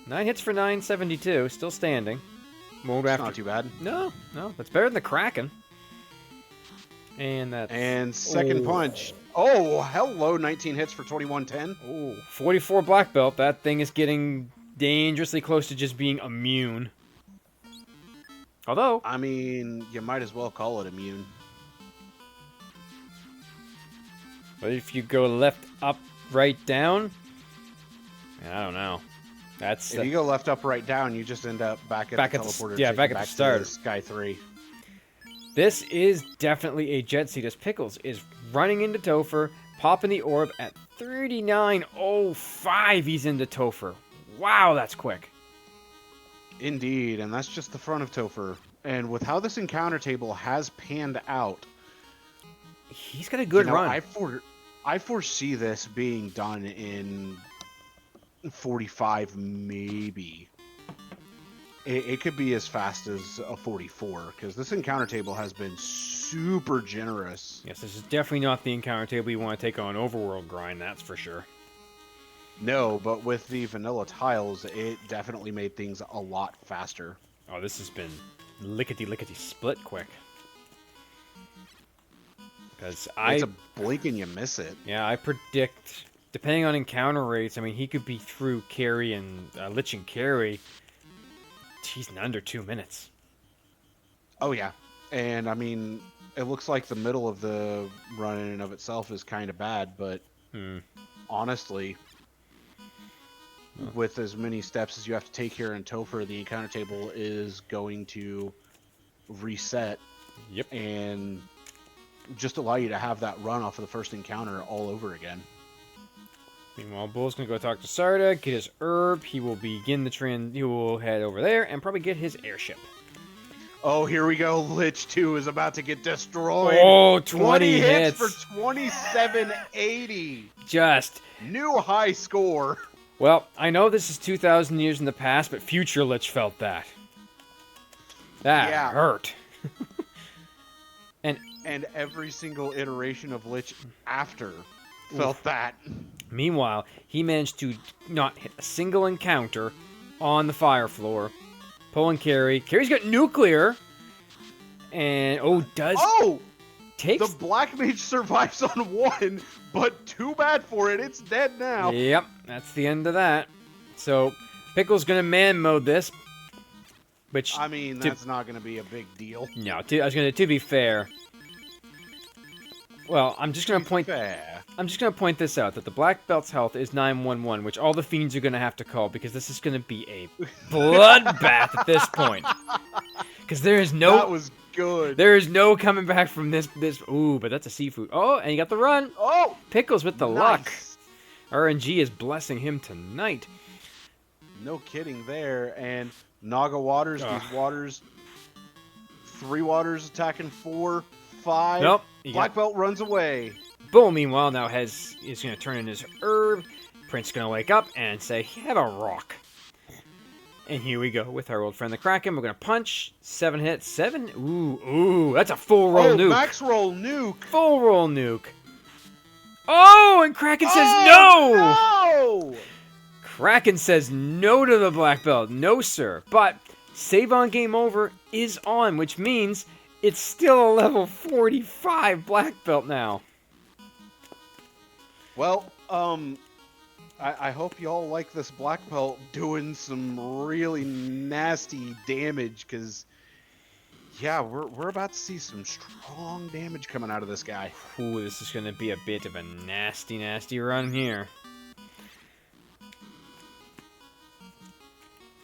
9 hits for 972, still standing. Won't It's have not to... too bad. No, that's better than the Kraken. And that's... And second punch. Oh, hello, 19 hits for 2110. Oh, 44 black belt. That thing is getting dangerously close to just being immune. Although... I mean, you might as well call it immune. But if you go left, up, right, down... I don't know. That's... If you go left, up, right, down, you just end up back at the teleporter. Yeah, back at the start. To Sky 3. This is definitely a jet seat, as Pickles is running into Topher, popping the orb at 39.05. He's into Topher. Wow, that's quick. Indeed, and that's just the front of Topher. And with how this encounter table has panned out, he's got a good run. I foresee this being done in 45, maybe. It could be as fast as a 44, because this encounter table has been super generous. Yes, this is definitely not the encounter table you want to take on Overworld grind, that's for sure. No, but with the vanilla tiles, it definitely made things a lot faster. Oh, this has been lickety-lickety split quick. Because It's a blink and you miss it. Yeah, I predict, depending on encounter rates, I mean, he could be through carry and Lich and carry. He's in under 2 minutes. Oh, yeah. And, I mean, it looks like the middle of the run in and of itself is kind of bad, but honestly, with as many steps as you have to take here in Topher, the encounter table is going to reset. Yep. And just allow you to have that run off of the first encounter all over again. Meanwhile, Bull's gonna go talk to Sarda, get his herb. He will begin the trend. He will head over there and probably get his airship. Oh, here we go. Lich 2 is about to get destroyed. Oh, 20 hits for 2780. Just new high score. Well, I know this is 2,000 years in the past, but future Lich felt that. That hurt. And every single iteration of Lich after felt that. Meanwhile, he managed to not hit a single encounter on the fire floor. Pull and carry. Carry's got nuclear. And, takes... The Black Mage survives on one, but too bad for it. It's dead now. Yep, that's the end of that. So, Pickle's gonna man mode this. Which... I mean, that's not gonna be a big deal. No, to be fair... Well, I'm just gonna point this out, that the Black Belt's health is 911, which all the fiends are gonna have to call, because this is gonna be a bloodbath at this point. Because there is no... That was good. There is no coming back from this... Ooh, but that's a seafood. Oh, and you got the run. Oh! Pickles with the luck. RNG is blessing him tonight. No kidding there. And Naga Waters, these waters... 3 waters attacking 4, 5. Nope. Black Belt runs away. Bull, meanwhile, now is going to turn in his herb, Prince gonna wake up and say, have a rock. And here we go with our old friend the Kraken. We're gonna punch. 7 hits. 7. Ooh, that's a full roll nuke. Max roll nuke. Full roll nuke. Oh, and Kraken says no! No! Kraken says no to the black belt. No, sir. But save on game over is on, which means it's still a level 45 black belt now. Well, I hope y'all like this black belt doing some really nasty damage, because, yeah, we're about to see some strong damage coming out of this guy. Ooh, this is going to be a bit of a nasty, nasty run here.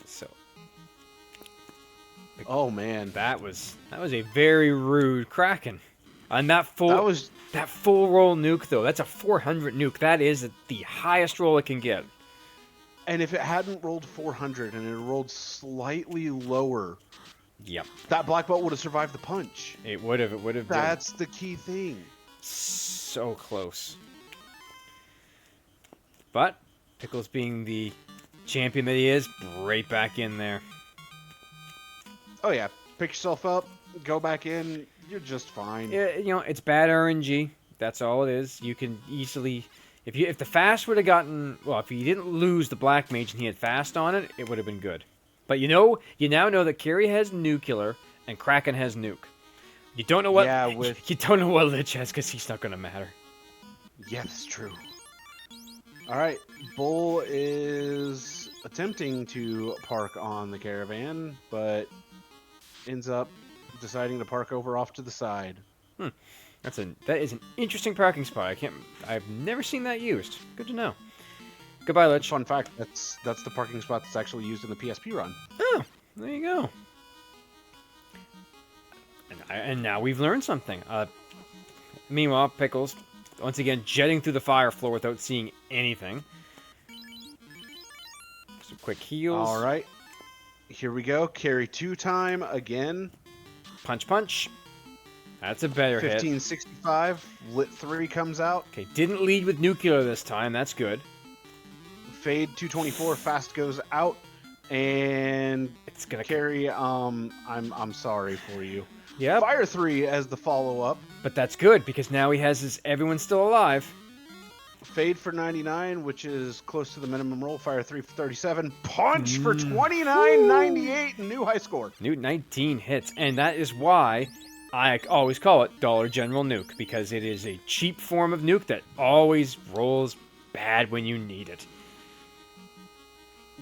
So, oh man, that was a very rude Kraken. And that full roll nuke though, that's a 400 nuke. That is the highest roll it can get. And if it hadn't rolled 400 and it rolled slightly lower, yep, that black belt would have survived the punch. It would have. That's the key thing. So close. But Pickles, being the champion that he is, right back in there. Oh yeah, pick yourself up, go back in, you're just fine. It's bad RNG. That's all it is. You can easily, if the fast would have gotten, well, if he didn't lose the black mage and he had fast on it, it would have been good. But you now know that Carrie has nuclear and Kraken has nuke. You don't know what. Yeah, you don't know what Lich has because he's not going to matter. Yeah, that's true. All right, Bull is attempting to park on the caravan, but ends up deciding to park over off to the side. That is an interesting parking spot. I've never seen that used. Good to know. Goodbye, Lich. Fun fact, that's the parking spot that's actually used in the PSP run. Oh, there you go. And now we've learned something. Meanwhile, Pickles, once again, jetting through the fire floor without seeing anything. Some quick heals. All right. Here we go. Carry 2 time again. Punch, punch. That's a better hit. 1565. Lit 3 comes out. Okay, didn't lead with nuclear this time. That's good. Fade 224. Fast goes out. And it's gonna carry. I'm sorry for you. Yeah. Fire 3 as the follow up. But that's good because now he has his everyone's still alive. Fade for 99, which is close to the minimum roll. Fire 3 for 37. Punch for 29.98. New high score. New 19 hits. And that is why I always call it Dollar General Nuke, because it is a cheap form of nuke that always rolls bad when you need it.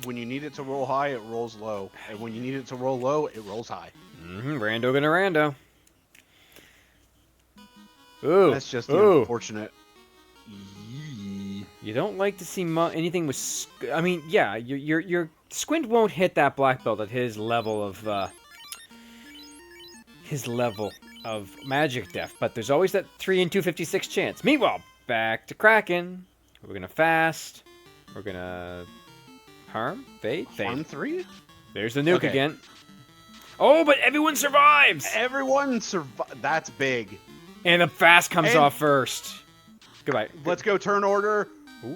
When you need it to roll high, it rolls low. And when you need it to roll low, it rolls high. Rando gonna rando. Ooh. That's just unfortunate. You don't like to see anything with... I mean, yeah, your squint won't hit that black belt at his level of magic def, but there's always that 3 in 256 chance. Meanwhile, back to Kraken. We're gonna fast. We're gonna harm, fade. Harm 3? There's the nuke again. Oh, but everyone survives. Everyone survives. That's big. And the fast comes off first. Goodbye. Let's go turn order.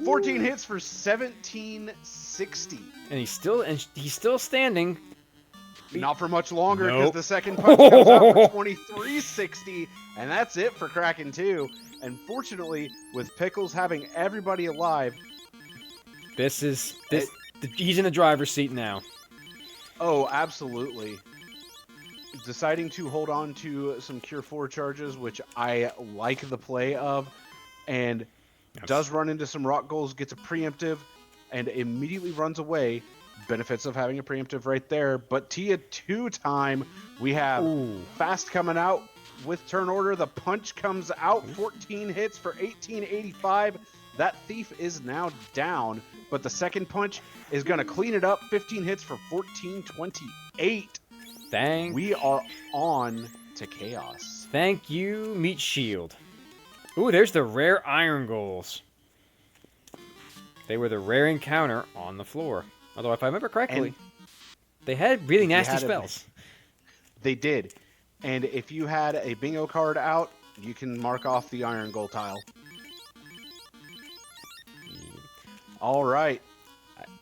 14 hits for 1760. And he's still standing. Not for much longer, because the second punch comes out for 2360, and that's it for Kraken 2. And fortunately, with Pickles having everybody alive, he's in the driver's seat now. Oh, absolutely. Deciding to hold on to some Cure 4 charges, which I like the play of, and does run into some rock goals, gets a preemptive, and immediately runs away. Benefits of having a preemptive right there. But Tia 2 time, we have fast coming out with turn order. The punch comes out, 14 hits for 1885. That thief is now down, but the second punch is going to clean it up. 15 hits for 1428. We are on to chaos. Thank you, Meat Shield. Ooh, there's the rare iron goals. They were the rare encounter on the floor. Although, if I remember correctly, they had really nasty spells. They did. And if you had a bingo card out, you can mark off the iron goal tile. All right.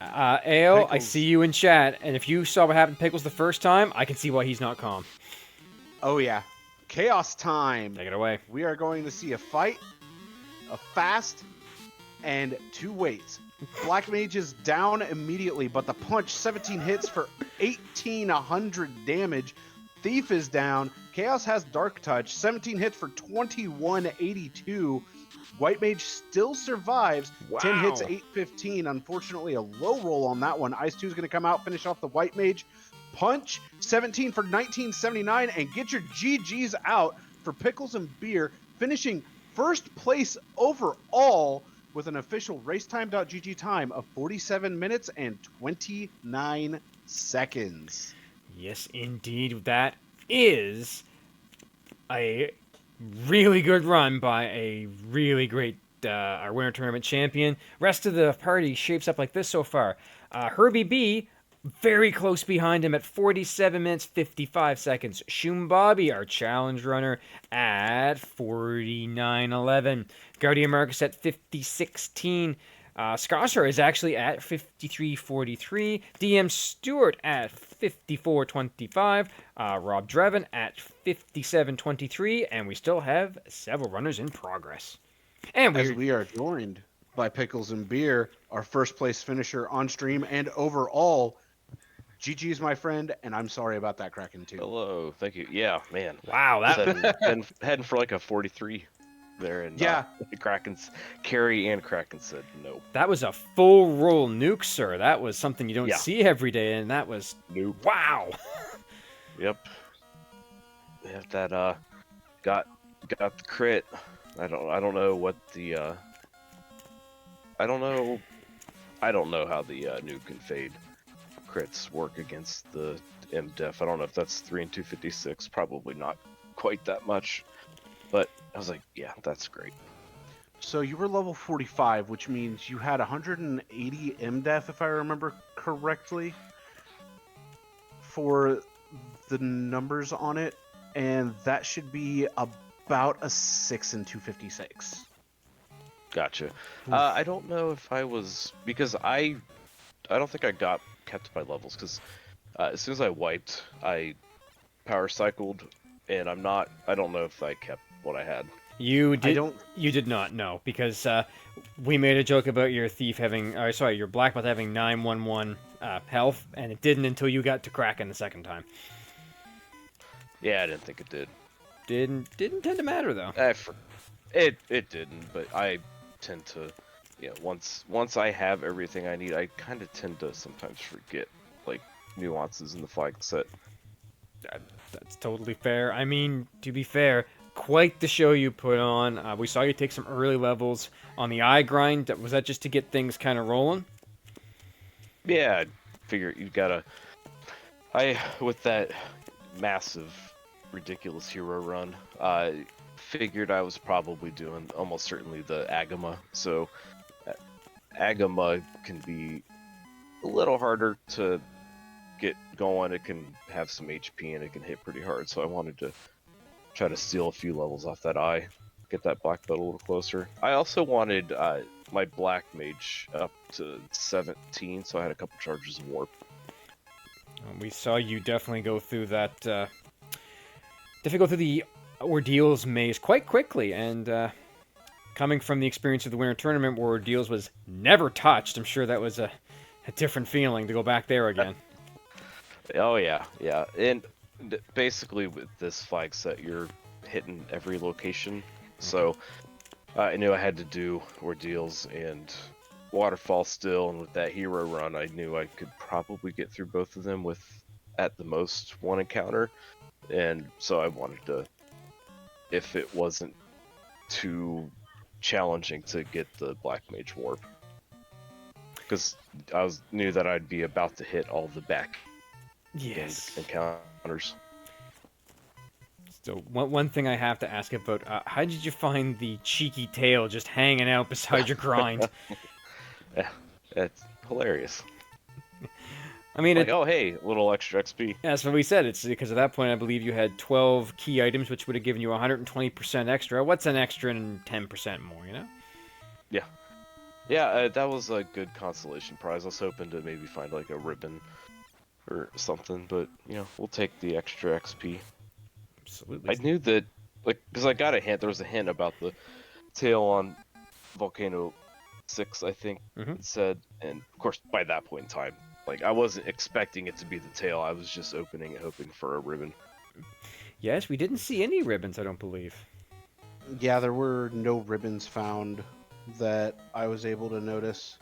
Ale, I Pickles. see you in chat, and if you saw what happened to Pickles the first time, I can see why he's not calm. Oh, yeah. Chaos time. Take it away. We are going to see a fight, a fast, and 2 weights. Black Mage is down immediately, but the punch, 17 hits for 1,800 damage. Thief is down. Chaos has Dark Touch, 17 hits for 2,182. White Mage still survives. Wow. 10 hits, 815. Unfortunately, a low roll on that one. Ice 2 is going to come out, finish off the White Mage. Punch, 17 for 1979, and get your GGs out for Pickles and Beer, finishing first place overall with an official racetime.gg time of 47 minutes and 29 seconds. Yes, indeed. That is a really good run by a really great our winter tournament champion. Rest of the party shapes up like this so far. Herbie B, very close behind him at 47 minutes 55 seconds. Shoom Bobby, our challenge runner, at 49:11. Guardian Marcus at 50:16. Scosser is actually at 53:43. DM Stewart at 54:25. Rob Drevin at 57:23. And we still have several runners in progress. And As we are joined by Pickles and Beer, our first place finisher on stream and overall. GG's, my friend, and I'm sorry about that Kraken too. Hello, thank you. Yeah, man. Wow, heading for like a 43 there, and yeah, Kraken's Carrie and Kraken said no. That was a full roll nuke, sir. That was something you don't see every day, and that was nope. Wow. Yep. Yeah, that got the crit. I don't know what the I don't know how the nuke and fade crits work against the MDef. I don't know if that's 3 and 256. Probably not quite that much. But I was like, yeah, that's great. So you were level 45, which means you had 180 MDef, if I remember correctly, for the numbers on it, and that should be about a 6 and 256. Gotcha. I don't know if I was, because I don't think I got kept by levels, because as soon as I wiped, I power cycled, and I don't know if I kept what I had. You did not know, because we made a joke about your thief having, your black belt having 911 health, and it didn't until you got to Kraken the second time. Yeah, I didn't think it did. Didn't tend to matter though. It didn't, but I tend to, once I have everything I need, I kind of tend to sometimes forget like nuances in the flag set. That's totally fair. I mean, to be fair, quite the show you put on. We saw you take some early levels on the eye grind. Was that just to get things kind of rolling? Yeah, I figure you gotta. With that massive, ridiculous hero run, figured I was probably doing almost certainly the Agama. So Agama can be a little harder to get going. It can have some HP and it can hit pretty hard. So I wanted to try to steal a few levels off that eye, get that black belt a little closer. I also wanted my black mage up to 17, so I had a couple charges of warp. We saw you definitely go through that. Definitely go through the ordeals maze quite quickly, and coming from the experience of the winter tournament where ordeals was never touched, I'm sure that was a different feeling to go back there again. Oh yeah, and basically with this flag set, you're hitting every location, so I knew I had to do ordeals and waterfall still, and with that hero run, I knew I could probably get through both of them with at the most one encounter, and so I wanted to, if it wasn't too challenging, to get the black mage warp, because I knew that I'd be about to hit all the back encounters. So one thing I have to ask about, how did you find the cheeky tail just hanging out beside your grind? Yeah, it's hilarious. I mean, like, oh hey, little extra XP. That's what we said. It's because at that point I believe you had 12 key items, which would have given you 120% extra. What's an extra and 10% more, you know? Yeah. Yeah, that was a good consolation prize. I was hoping to maybe find like a ribbon or something, but we'll take the extra XP. Absolutely. I knew that, like, because I got a hint. There was a hint about the tail on Volcano 6, I think Hmm. it said, and of course by that point in time, like I wasn't expecting it to be the tail. I was just opening it, hoping for a ribbon. Yes, we didn't see any ribbons, I don't believe. Yeah, there were no ribbons found that I was able to notice.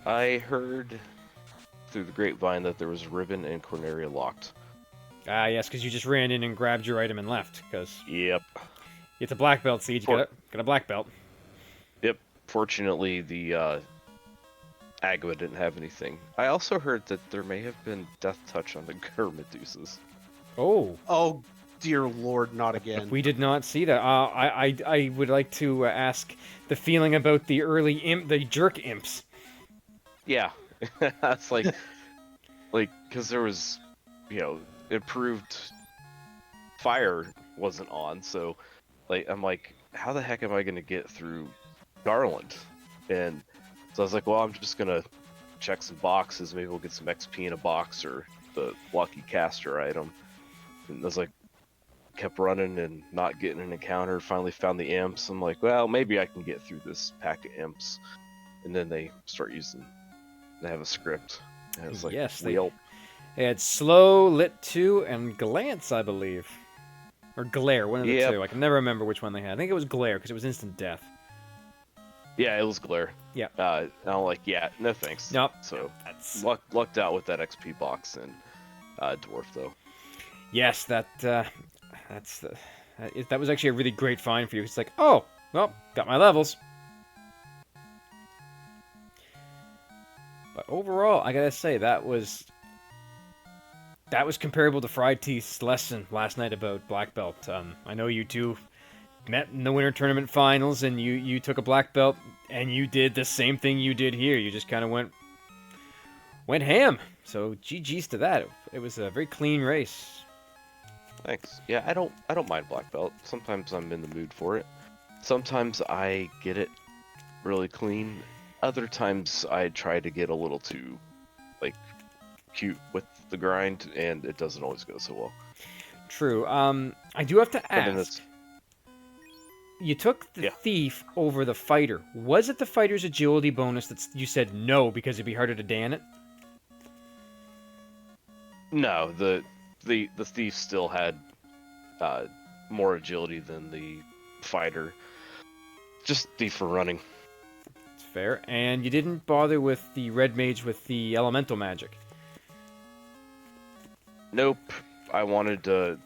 I heard through the grapevine that there was a ribbon and Corneria locked. Ah, yes, because you just ran in and grabbed your item and left. Because Yep. it's a black belt, Siege. You For got a black belt. Yep. Fortunately, the Agua didn't have anything. I also heard that there may have been death touch on the Medusas. Oh, Oh, dear Lord, not again. we did not see that. I would like to ask the feeling about the early the jerk imps. Yeah, that's like because there was, improved fire wasn't on, so like I'm like, how the heck am I gonna get through Garland? And so I was like, well, I'm just gonna check some boxes. Maybe we'll get some XP in a box or the lucky caster item. And I was like, kept running and not getting an encounter. Finally found the imps. I'm like, well, maybe I can get through this pack of imps. And then they start using. They have a script. And it was like, Yes, they had slow, lit 2, and glance, I believe. Or glare, one of the Yep. two. I can never remember which one they had. I think it was glare because it was instant death. Yeah, it was glare. Yeah. And I'm like, yeah, no thanks. Nope. So That's lucked out with that XP box and dwarf though. yes, that was actually a really great find for you. It's like, oh, well, got my levels. But overall, I gotta say that was comparable to Fried Teeth's lesson last night about black belt. I know you two met in the winter tournament finals, and you took a black belt, and you did the same thing you did here. You just kind of went ham. So GG's to that. It was a very clean race. Thanks. Yeah, I don't mind black belt. Sometimes I'm in the mood for it. Sometimes I get it really clean. Other times I try to get a little too cute with the grind, and it doesn't always go so well. True. I do have to But in ask. this, You took the Yeah. thief over the fighter. Was it the fighter's agility bonus that you said no because it'd be harder to dan it? no, the thief still had more agility than the fighter. Just thief for running. It's fair. And you didn't bother with the red mage with the elemental magic. Nope. I wanted to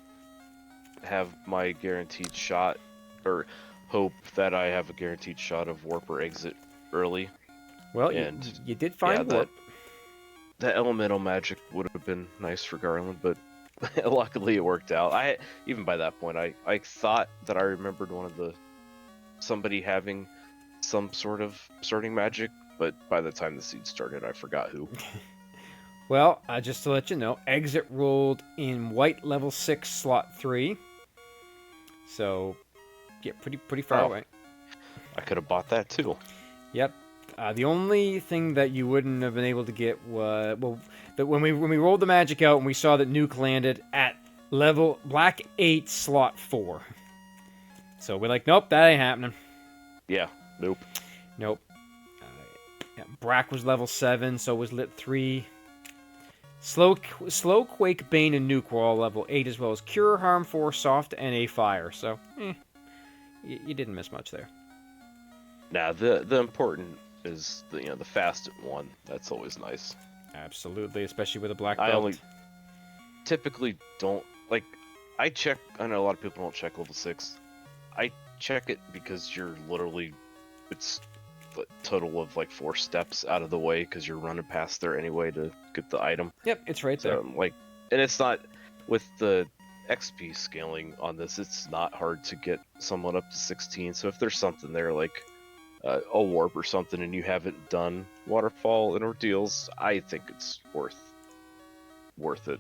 have my guaranteed shot, or hope that I have a guaranteed shot of warp or exit early. Well, And, you did find yeah, warp. That elemental magic would have been nice for Garland, but luckily it worked out. Even by that point, I thought that I remembered somebody having some sort of starting magic, but by the time the seed started, I forgot who. Well, just to let you know, exit rolled in white level 6 slot 3. So, yeah, pretty far Oh. away. I could have bought that too. Yep. The only thing that you wouldn't have been able to get was that when we rolled the magic out and we saw that Nuke landed at level black 8 slot 4. So we're like, nope, that ain't happening. Yeah, nope. Nope. Yeah, Brack was level 7, so was Lit 3. Slow Quake, Bane, and Nuke were all level 8, as well as Cure, Harm 4, Soft, and a Fire. So, you didn't miss much there. Now the important is the fastest one. That's always nice. Absolutely, especially with a black belt. I only typically don't like. I check. I know a lot of people don't check level 6. I check it because you're literally, it's a total of 4 steps out of the way because you're running past there anyway to get the item. Yep, it's right there. So and it's not with the XP scaling on this. It's not hard to get someone up to 16. So if there's something there like a warp or something, and you haven't done waterfall and ordeals, I think it's worth it.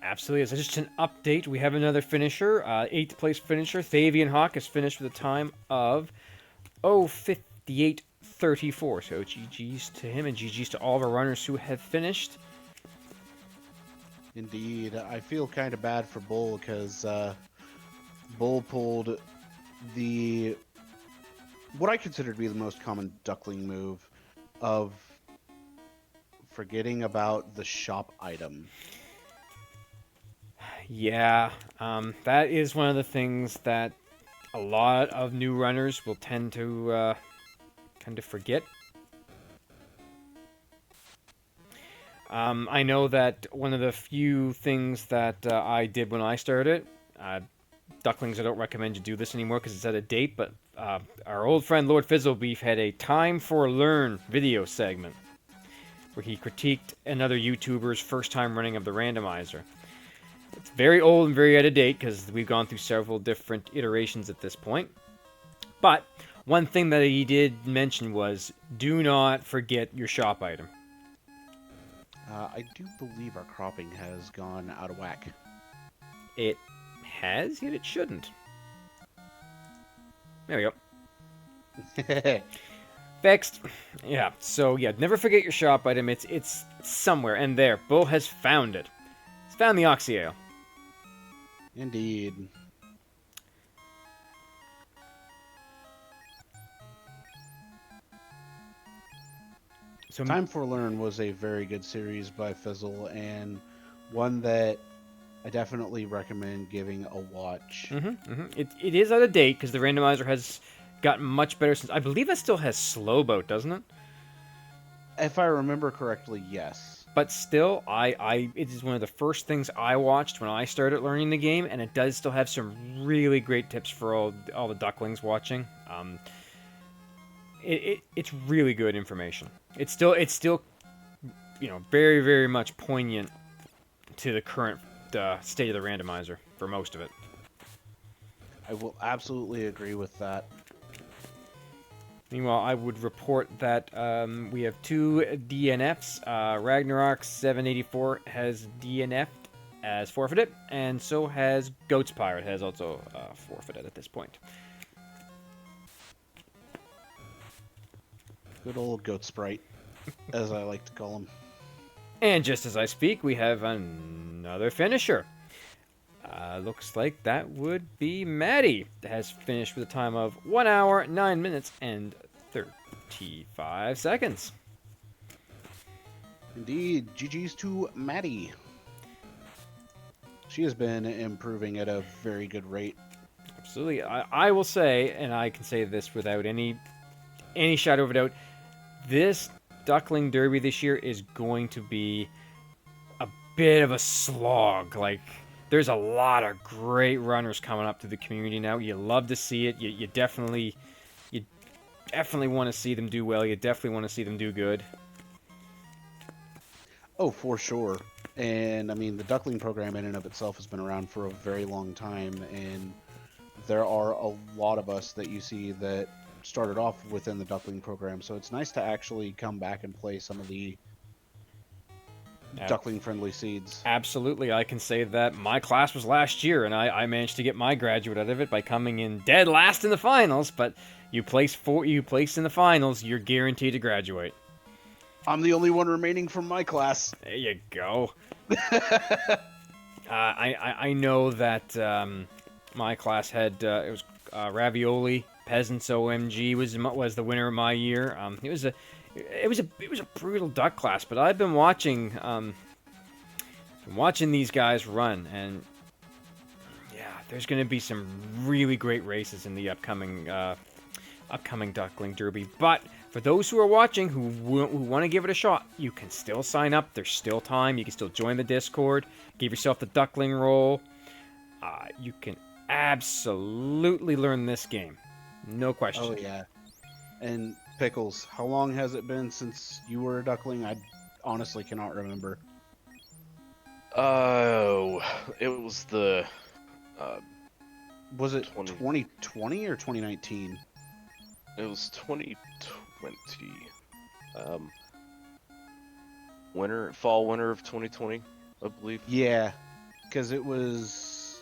Absolutely. It's just an update. We have another finisher, 8th place finisher. Thavian Hawk has finished with a time of 0:58:34. So GG's to him and GG's to all of our runners who have finished. Indeed, I feel kind of bad for Bull because Bull pulled what I consider to be the most common duckling move of forgetting about the shop item. Yeah, that is one of the things that a lot of new runners will tend to kind of forget. I know that one of the few things that I did when I started, Ducklings, I don't recommend you do this anymore because it's out of date, but our old friend Lord Fizzlebeef had a Time for Learn video segment where he critiqued another YouTuber's first time running of the randomizer. It's very old and very out of date because we've gone through several different iterations at this point. But one thing that he did mention was do not forget your shop item. I do believe our cropping has gone out of whack. It has, yet it shouldn't. There we go. Fixed. Yeah, so yeah, never forget your shop item. It's somewhere, and there. Bull has found it. He's found the Oxy Ale. Indeed. So Time for Learn was a very good series by Fizzle, and one that I definitely recommend giving a watch. It is out of date because the randomizer has gotten much better since. I believe it still has slow boat, doesn't it? If I remember correctly, yes. But still, it is one of the first things I watched when I started learning the game, and it does still have some really great tips for all the ducklings watching. It's really good information. It's still very, very much poignant to the current state of the randomizer for most of it. I will absolutely agree with that. Meanwhile, I would report that we have 2 DNFs. Ragnarok 784 has DNF'd as forfeited, and so has Goats Pirate has also forfeited at this point. Good old Goat Sprite, as I like to call him. And just as I speak, we have another finisher. Looks like that would be Maddie. That has finished with a time of 1 hour, 9 minutes, and 35 seconds. Indeed, GG's to Maddie. She has been improving at a very good rate. Absolutely. I will say, and I can say this without any shadow of a doubt, this Duckling Derby this year is going to be a bit of a slog. Like, there's a lot of great runners coming up to the community now. You love to see it. You definitely want to see them do well. You definitely want to see them do good. Oh, for sure. And I mean, the Duckling program in and of itself has been around for a very long time, and there are a lot of us that you see that started off within the Duckling program, so it's nice to actually come back and play some of the Duckling-friendly seeds. Absolutely. I can say that my class was last year, and I managed to get my graduate out of it by coming in dead last in the finals, but you place in the finals, you're guaranteed to graduate. I'm the only one remaining from my class. There you go. I know that my class had it was Ravioli Peasants OMG was the winner of my year. It was a brutal duck class, but I've been watching these guys run, and yeah, there's going to be some really great races in the upcoming Duckling Derby. But for those who are watching who want to give it a shot, you can still sign up. There's still time. You can still join the Discord. Give yourself the Duckling roll. You can absolutely learn this game. No question. Oh, yeah. And Pickles, how long has it been since you were a Duckling? I honestly cannot remember. Oh, it was the... was it 2020 or 2019? It was 2020. Winter of 2020, I believe. Yeah, because it was...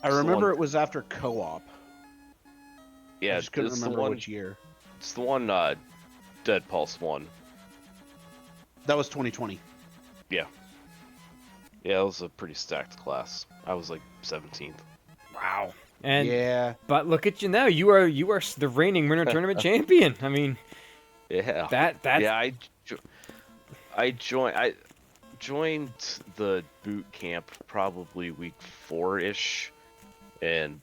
I remember it was after co-op. Yeah, just couldn't it's the remember one. which year. It's the one. Dead Pulse one. That was 2020. Yeah. Yeah, it was a pretty stacked class. I was like 17th. Wow. And Yeah. but look at you now. You are the reigning winter tournament champion. I mean, Yeah. that's Yeah, I joined the boot camp probably week 4-ish, and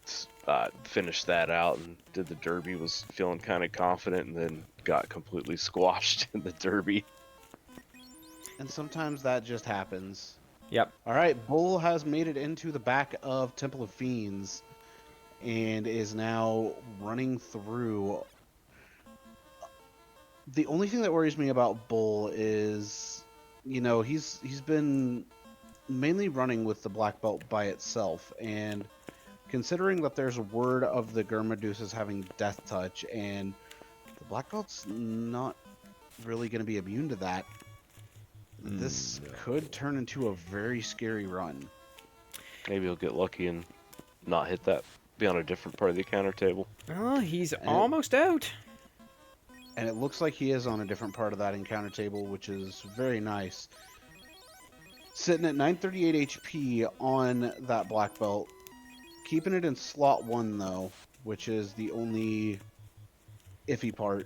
finished that out and did the derby. Was feeling kind of confident, and then got completely squashed in the derby. And sometimes that just happens. Yep. All right, Bull has made it into the back of Temple of Fiends and is now running through. The only thing that worries me about Bull is, he's been mainly running with the black belt by itself, and considering that there's word of the Gurmaduces having death touch, and the black belt's not really going to be immune to that, this could turn into a very scary run. Maybe he'll get lucky and not hit that. Be on a different part of the counter table. Oh, he's almost out. And it looks like he is on a different part of that encounter table, which is very nice. Sitting at 938 HP on that black belt. Keeping it in slot 1, though, which is the only iffy part.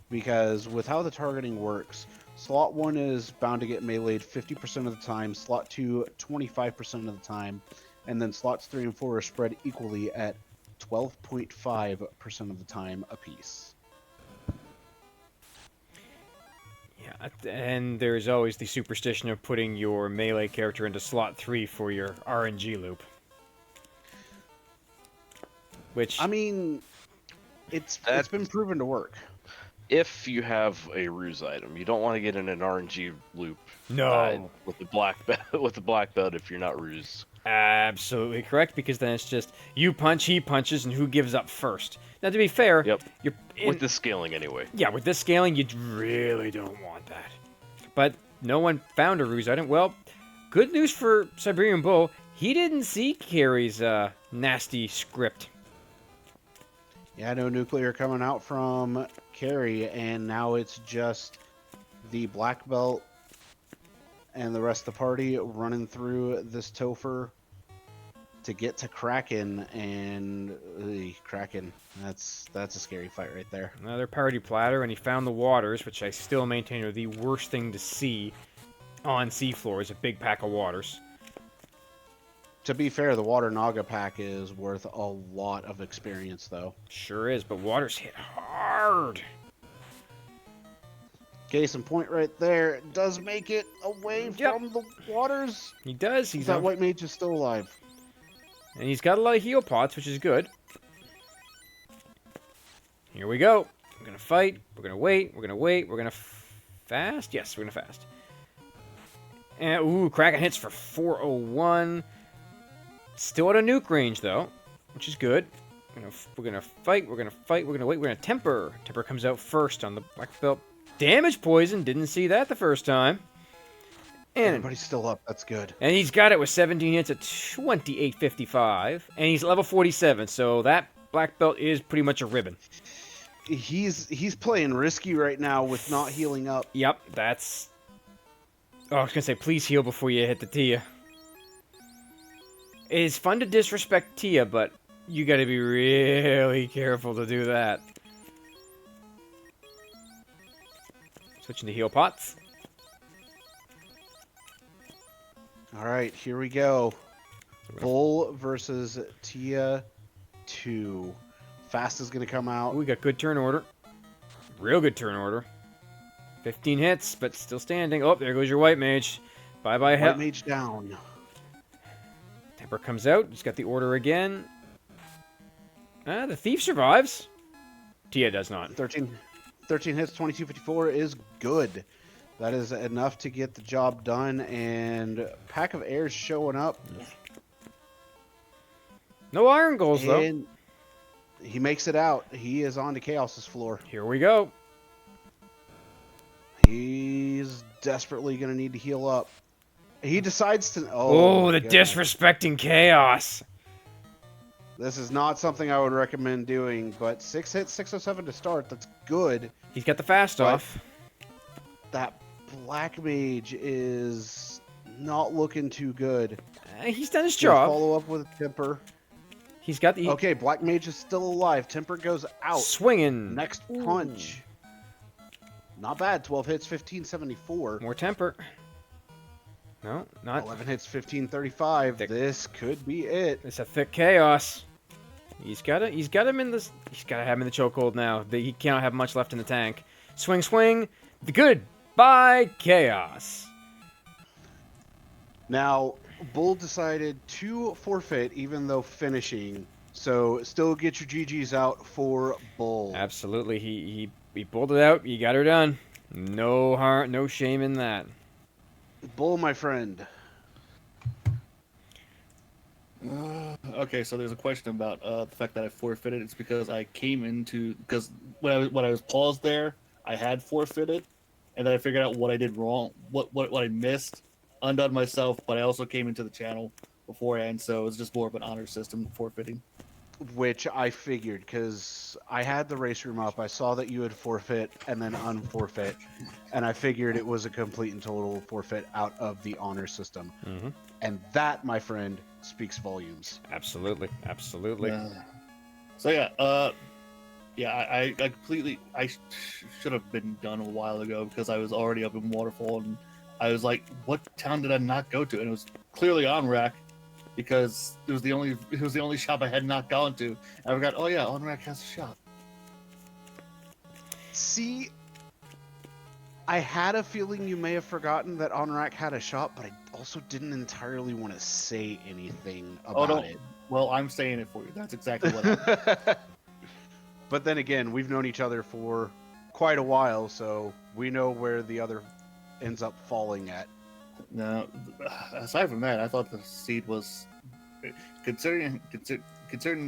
Because with how the targeting works, slot 1 is bound to get meleeed 50% of the time, slot 2 25% of the time, and then slots 3 and 4 are spread equally at 12.5% of the time apiece. Yeah, and there's always the superstition of putting your melee character into slot 3 for your RNG loop. Which, I mean, it's been proven to work. If you have a ruse item, you don't want to get in an RNG loop. No. With the black belt if you're not rused. Absolutely correct, because then it's just you punch, he punches, and who gives up first. Now, to be fair, Yep. you're With the scaling anyway. Yeah, with this scaling, you really don't want that. But no one found a ruse item. Well, good news for Siberian Bull. He didn't see Carrie's nasty script. Yeah, no nuclear coming out from Carrie, and now it's just the black belt and the rest of the party running through this Topher to get to Kraken, and Kraken, that's a scary fight right there. Another party platter, and he found the waters, which I still maintain are the worst thing to see on seafloors, a big pack of waters. To be fair, the Water Naga pack is worth a lot of experience, though. Sure is, but waters hit hard. Case in point right there, does make it away from the waters. He does. He's that white mage is still alive. And he's got a lot of heal pots, which is good. Here we go. We're going to fight. We're going to wait. We're going to wait. We're going to fast. Yes, we're going to fast. And, ooh, Kraken hits for 401. Still at a nuke range, though, which is good. We're going to fight. We're going to fight. We're going to wait. We're going to temper. Temper comes out first on the black belt. Damage poison. Didn't see that the first time. And everybody's still up. That's good. And he's got it with 17 hits at 28.55. And he's level 47, so that black belt is pretty much a ribbon. He's playing risky right now with not healing up. Yep, that's... Oh, I was going to say, please heal before you hit the Tia. It's fun to disrespect Tia, but you got to be really careful to do that. Switching to heal pots. All right, here we go. Bull versus Tia 2. Fast is going to come out. Ooh, we got good turn order. Real good turn order. 15 hits, but still standing. Oh, there goes your white mage. Bye-bye, White mage down. Temper comes out. He's got the order again. The thief survives. Tia does not. 13 hits, 2254 is good. That is enough to get the job done, and Pack of Airs showing up. No iron goals, though. He makes it out. He is on to Chaos's floor. Here we go. He's desperately going to need to heal up. He decides to... Oh, the disrespecting Chaos. This is not something I would recommend doing, but 6 hits, 607 to start. That's good. He's got the fast But- off. That Black Mage is not looking too good. He's done his Gonna job. Follow up with Temper. He's got the Okay, Black Mage is still alive. Temper goes out. swinging. Next punch. Not bad. 12 hits, 1574. More temper. No, not. 11 hits, 1535. Thick. This could be it. It's a thick chaos. He's got him in this. He's got to have him in the chokehold now. He cannot have much left in the tank. Swing, swing. The goodbye chaos. Now, Bull decided to forfeit even though finishing. So still get your GGs out for Bull. Absolutely, he pulled it out. He got her done. No harm, no shame in that. Bull, my friend. Okay, so there's a question about the fact that I forfeited. It's because I came into because when I was paused there, I had forfeited, and then I figured out what I did wrong, what I missed, undone myself. But I also came into the channel beforehand, so it's just more of an honor system forfeiting. Which I figured because I had the race room up. I saw that you had forfeit and then unforfeit, and I figured it was a complete and total forfeit out of the honor system. Mm-hmm. And that, my friend, speaks volumes. Absolutely, absolutely. So yeah, I completely should have been done a while ago because I was already up in Waterfall, and I was like, what town did I not go to? And it was clearly Onrak. Because it was the only shop I had not gone to. And I forgot, oh yeah, Onrak has a shop. See, I had a feeling you may have forgotten that Onrak had a shop, but I also didn't entirely want to say anything about it. Well, I'm saying it for you. That's exactly what happened. But then again, we've known each other for quite a while, so we know where the other ends up falling at. Now, aside from that, I thought the seed was considering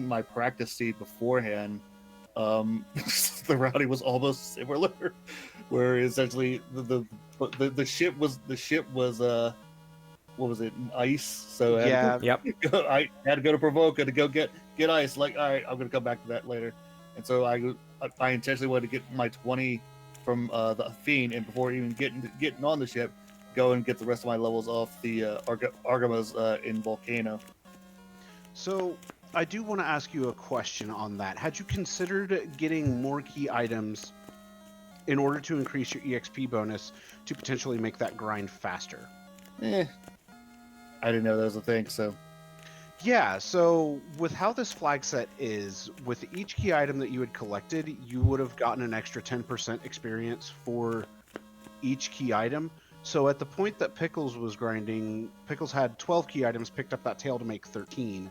my practice seed beforehand. The routing was almost similar, where essentially the ship was what was it, ice? So Yeah. Yep. I had to go to Provoca to go get ice. Like, all right, I'm gonna come back to that later. And so I intentionally wanted to get my 20 from the Fiend, and before even getting on the ship, go and get the rest of my levels off the Argamas in Volcano. So I do want to ask you a question on that. Had you considered getting more key items in order to increase your EXP bonus to potentially make that grind faster? I didn't know that was a thing, so... Yeah, so with how this flag set is, with each key item that you had collected, you would have gotten an extra 10% experience for each key item. So at the point that Pickles was grinding, Pickles had 12 key items, picked up that tail to make 13,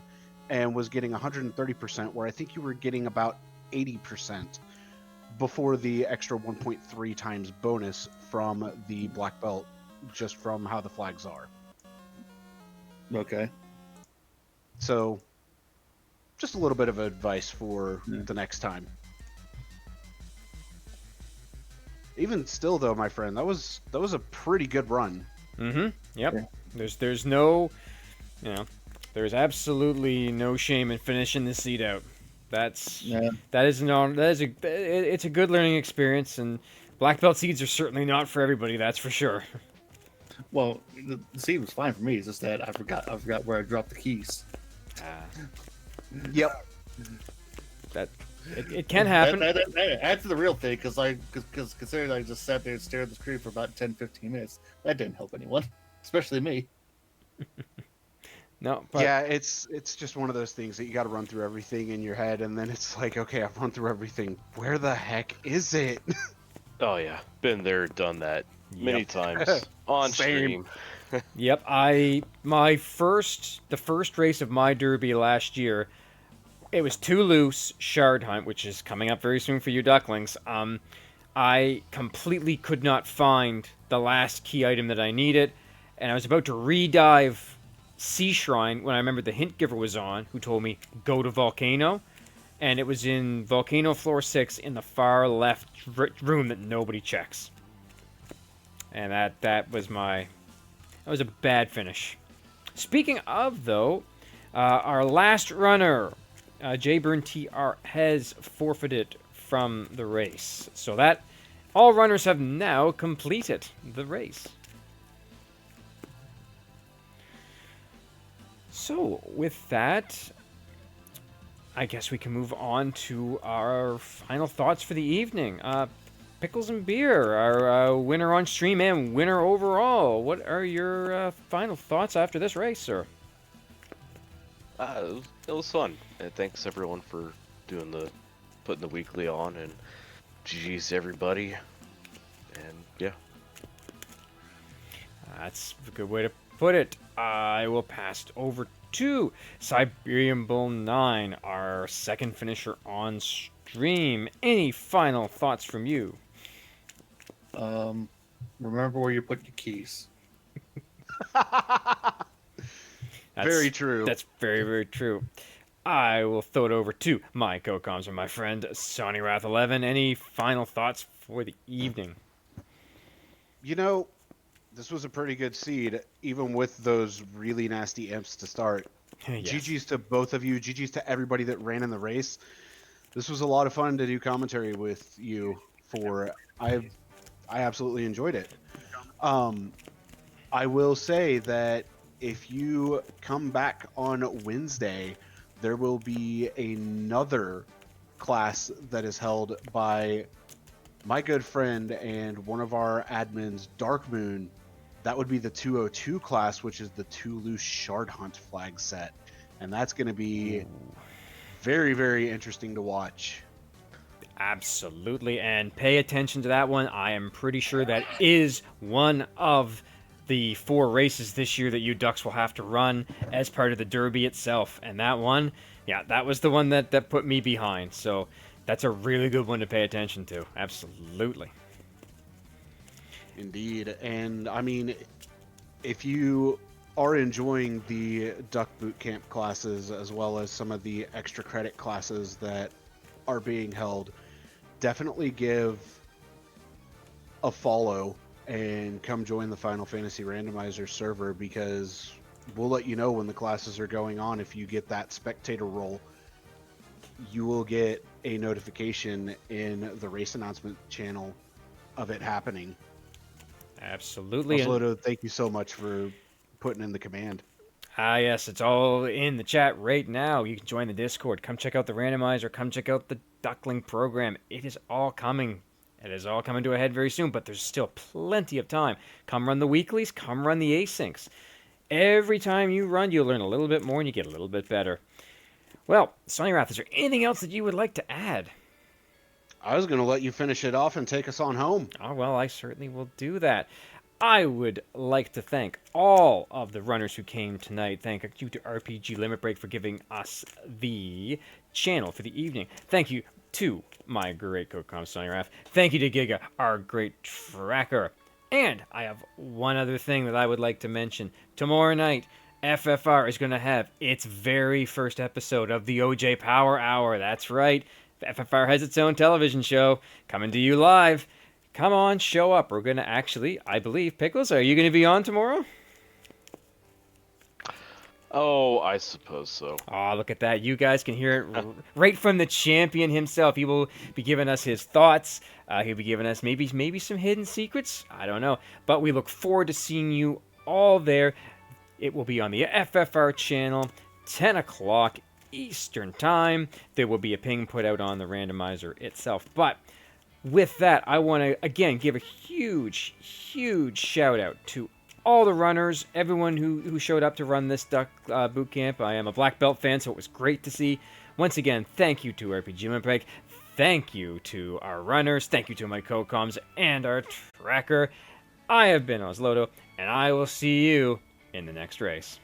and was getting 130%, where I think you were getting about 80% before the extra 1.3 times bonus from the black belt, just from how the flags are. Okay. So just a little bit of advice for the next time. Even still, though, my friend, that was a pretty good run. Mm-hmm. Yep. Yeah. There's no, there's absolutely no shame in finishing the seed out. It's a good learning experience, and black belt seeds are certainly not for everybody. That's for sure. Well, the seed was fine for me. It's just that I forgot where I dropped the keys. Yep. It can happen. That adds to the real thing, because considering I just sat there and stared at the screen for about 10-15 minutes, that didn't help anyone, especially me. No, but Yeah, it's just one of those things that you got to run through everything in your head, and then it's like, okay, I've run through everything. Where the heck is it? Oh yeah, been there, done that many times on Same. stream. Yep, the first race of my derby last year, it was too loose, Shard Hunt, which is coming up very soon for you ducklings. I completely could not find the last key item that I needed, and I was about to re-dive Sea Shrine when I remembered the hint giver was on, who told me, go to Volcano, and it was in Volcano Floor 6 in the far left room that nobody checks. And that was a bad finish. Speaking of, though, our last runner, Jayburn TR has forfeited from the race. So that all runners have now completed the race. So with that, I guess we can move on to our final thoughts for the evening. Pickles and Beer, our winner on stream and winner overall. What are your final thoughts after this race, sir? It was fun, and thanks everyone for putting the weekly on, and GG's to everybody, and yeah. That's a good way to put it. I will pass it over to Siberian Bull 9, our second finisher on stream. Any final thoughts from you? Remember where you put your keys. Very true. That's very, very true. I will throw it over to my co-coms and my friend Sonny Wrath 11. Any final thoughts for the evening? You know, this was a pretty good seed, even with those really nasty imps to start. Yes. GG's to both of you. GG's to everybody that ran in the race. This was a lot of fun to do commentary with you for. I absolutely enjoyed it. I will say that if you come back on Wednesday, there will be another class that is held by my good friend and one of our admins, Dark Moon. That would be the 202 class, which is the Toulouse Shard Hunt flag set. And that's going to be very, very interesting to watch. Absolutely, and pay attention to that one. I am pretty sure that is one of the 4 races this year that you Ducks will have to run as part of the Derby itself. And that one, yeah, that was the one that put me behind. So that's a really good one to pay attention to. Absolutely. Indeed. And I mean, if you are enjoying the Duck Boot Camp classes as well as some of the extra credit classes that are being held, definitely give a follow and come join the Final Fantasy Randomizer server, because we'll let you know when the classes are going on. If you get that spectator role, you will get a notification in the race announcement channel of it happening. Absolutely. Also, thank you so much for putting in the command. Yes, it's all in the chat right now. You can join the Discord. Come check out the randomizer. Come check out the Duckling program. It is all coming. It is all coming to a head very soon, but there's still plenty of time. Come run the weeklies. Come run the asyncs. Every time you run, you'll learn a little bit more and you get a little bit better. Well, Sonny Wrath, is there anything else that you would like to add? I was going to let you finish it off and take us on home. Oh, well, I certainly will do that. I would like to thank all of the runners who came tonight. Thank you to RPG Limit Break for giving us the channel for the evening. Thank you to my great co-com, Sonny Raff. Thank you to Giga, our great tracker. And I have one other thing that I would like to mention. Tomorrow night, FFR is going to have its very first episode of the OJ Power Hour. That's right. FFR has its own television show coming to you live. Come on, show up. We're going to actually, I believe, Pickles, are you going to be on tomorrow? Oh, I suppose so. Oh, look at that. You guys can hear it right from the champion himself. He will be giving us his thoughts. He'll be giving us maybe some hidden secrets. I don't know. But we look forward to seeing you all there. It will be on the FFR channel, 10 o'clock Eastern Time. There will be a ping put out on the randomizer itself. But with that, I want to, again, give a huge, huge shout out to all the runners, everyone who showed up to run this Duck Boot Camp. I am a Black Belt fan, so it was great to see. Once again, thank you to RPG Limpeg. Thank you to our runners. Thank you to my co-coms and our tracker. I have been Oslodo, and I will see you in the next race.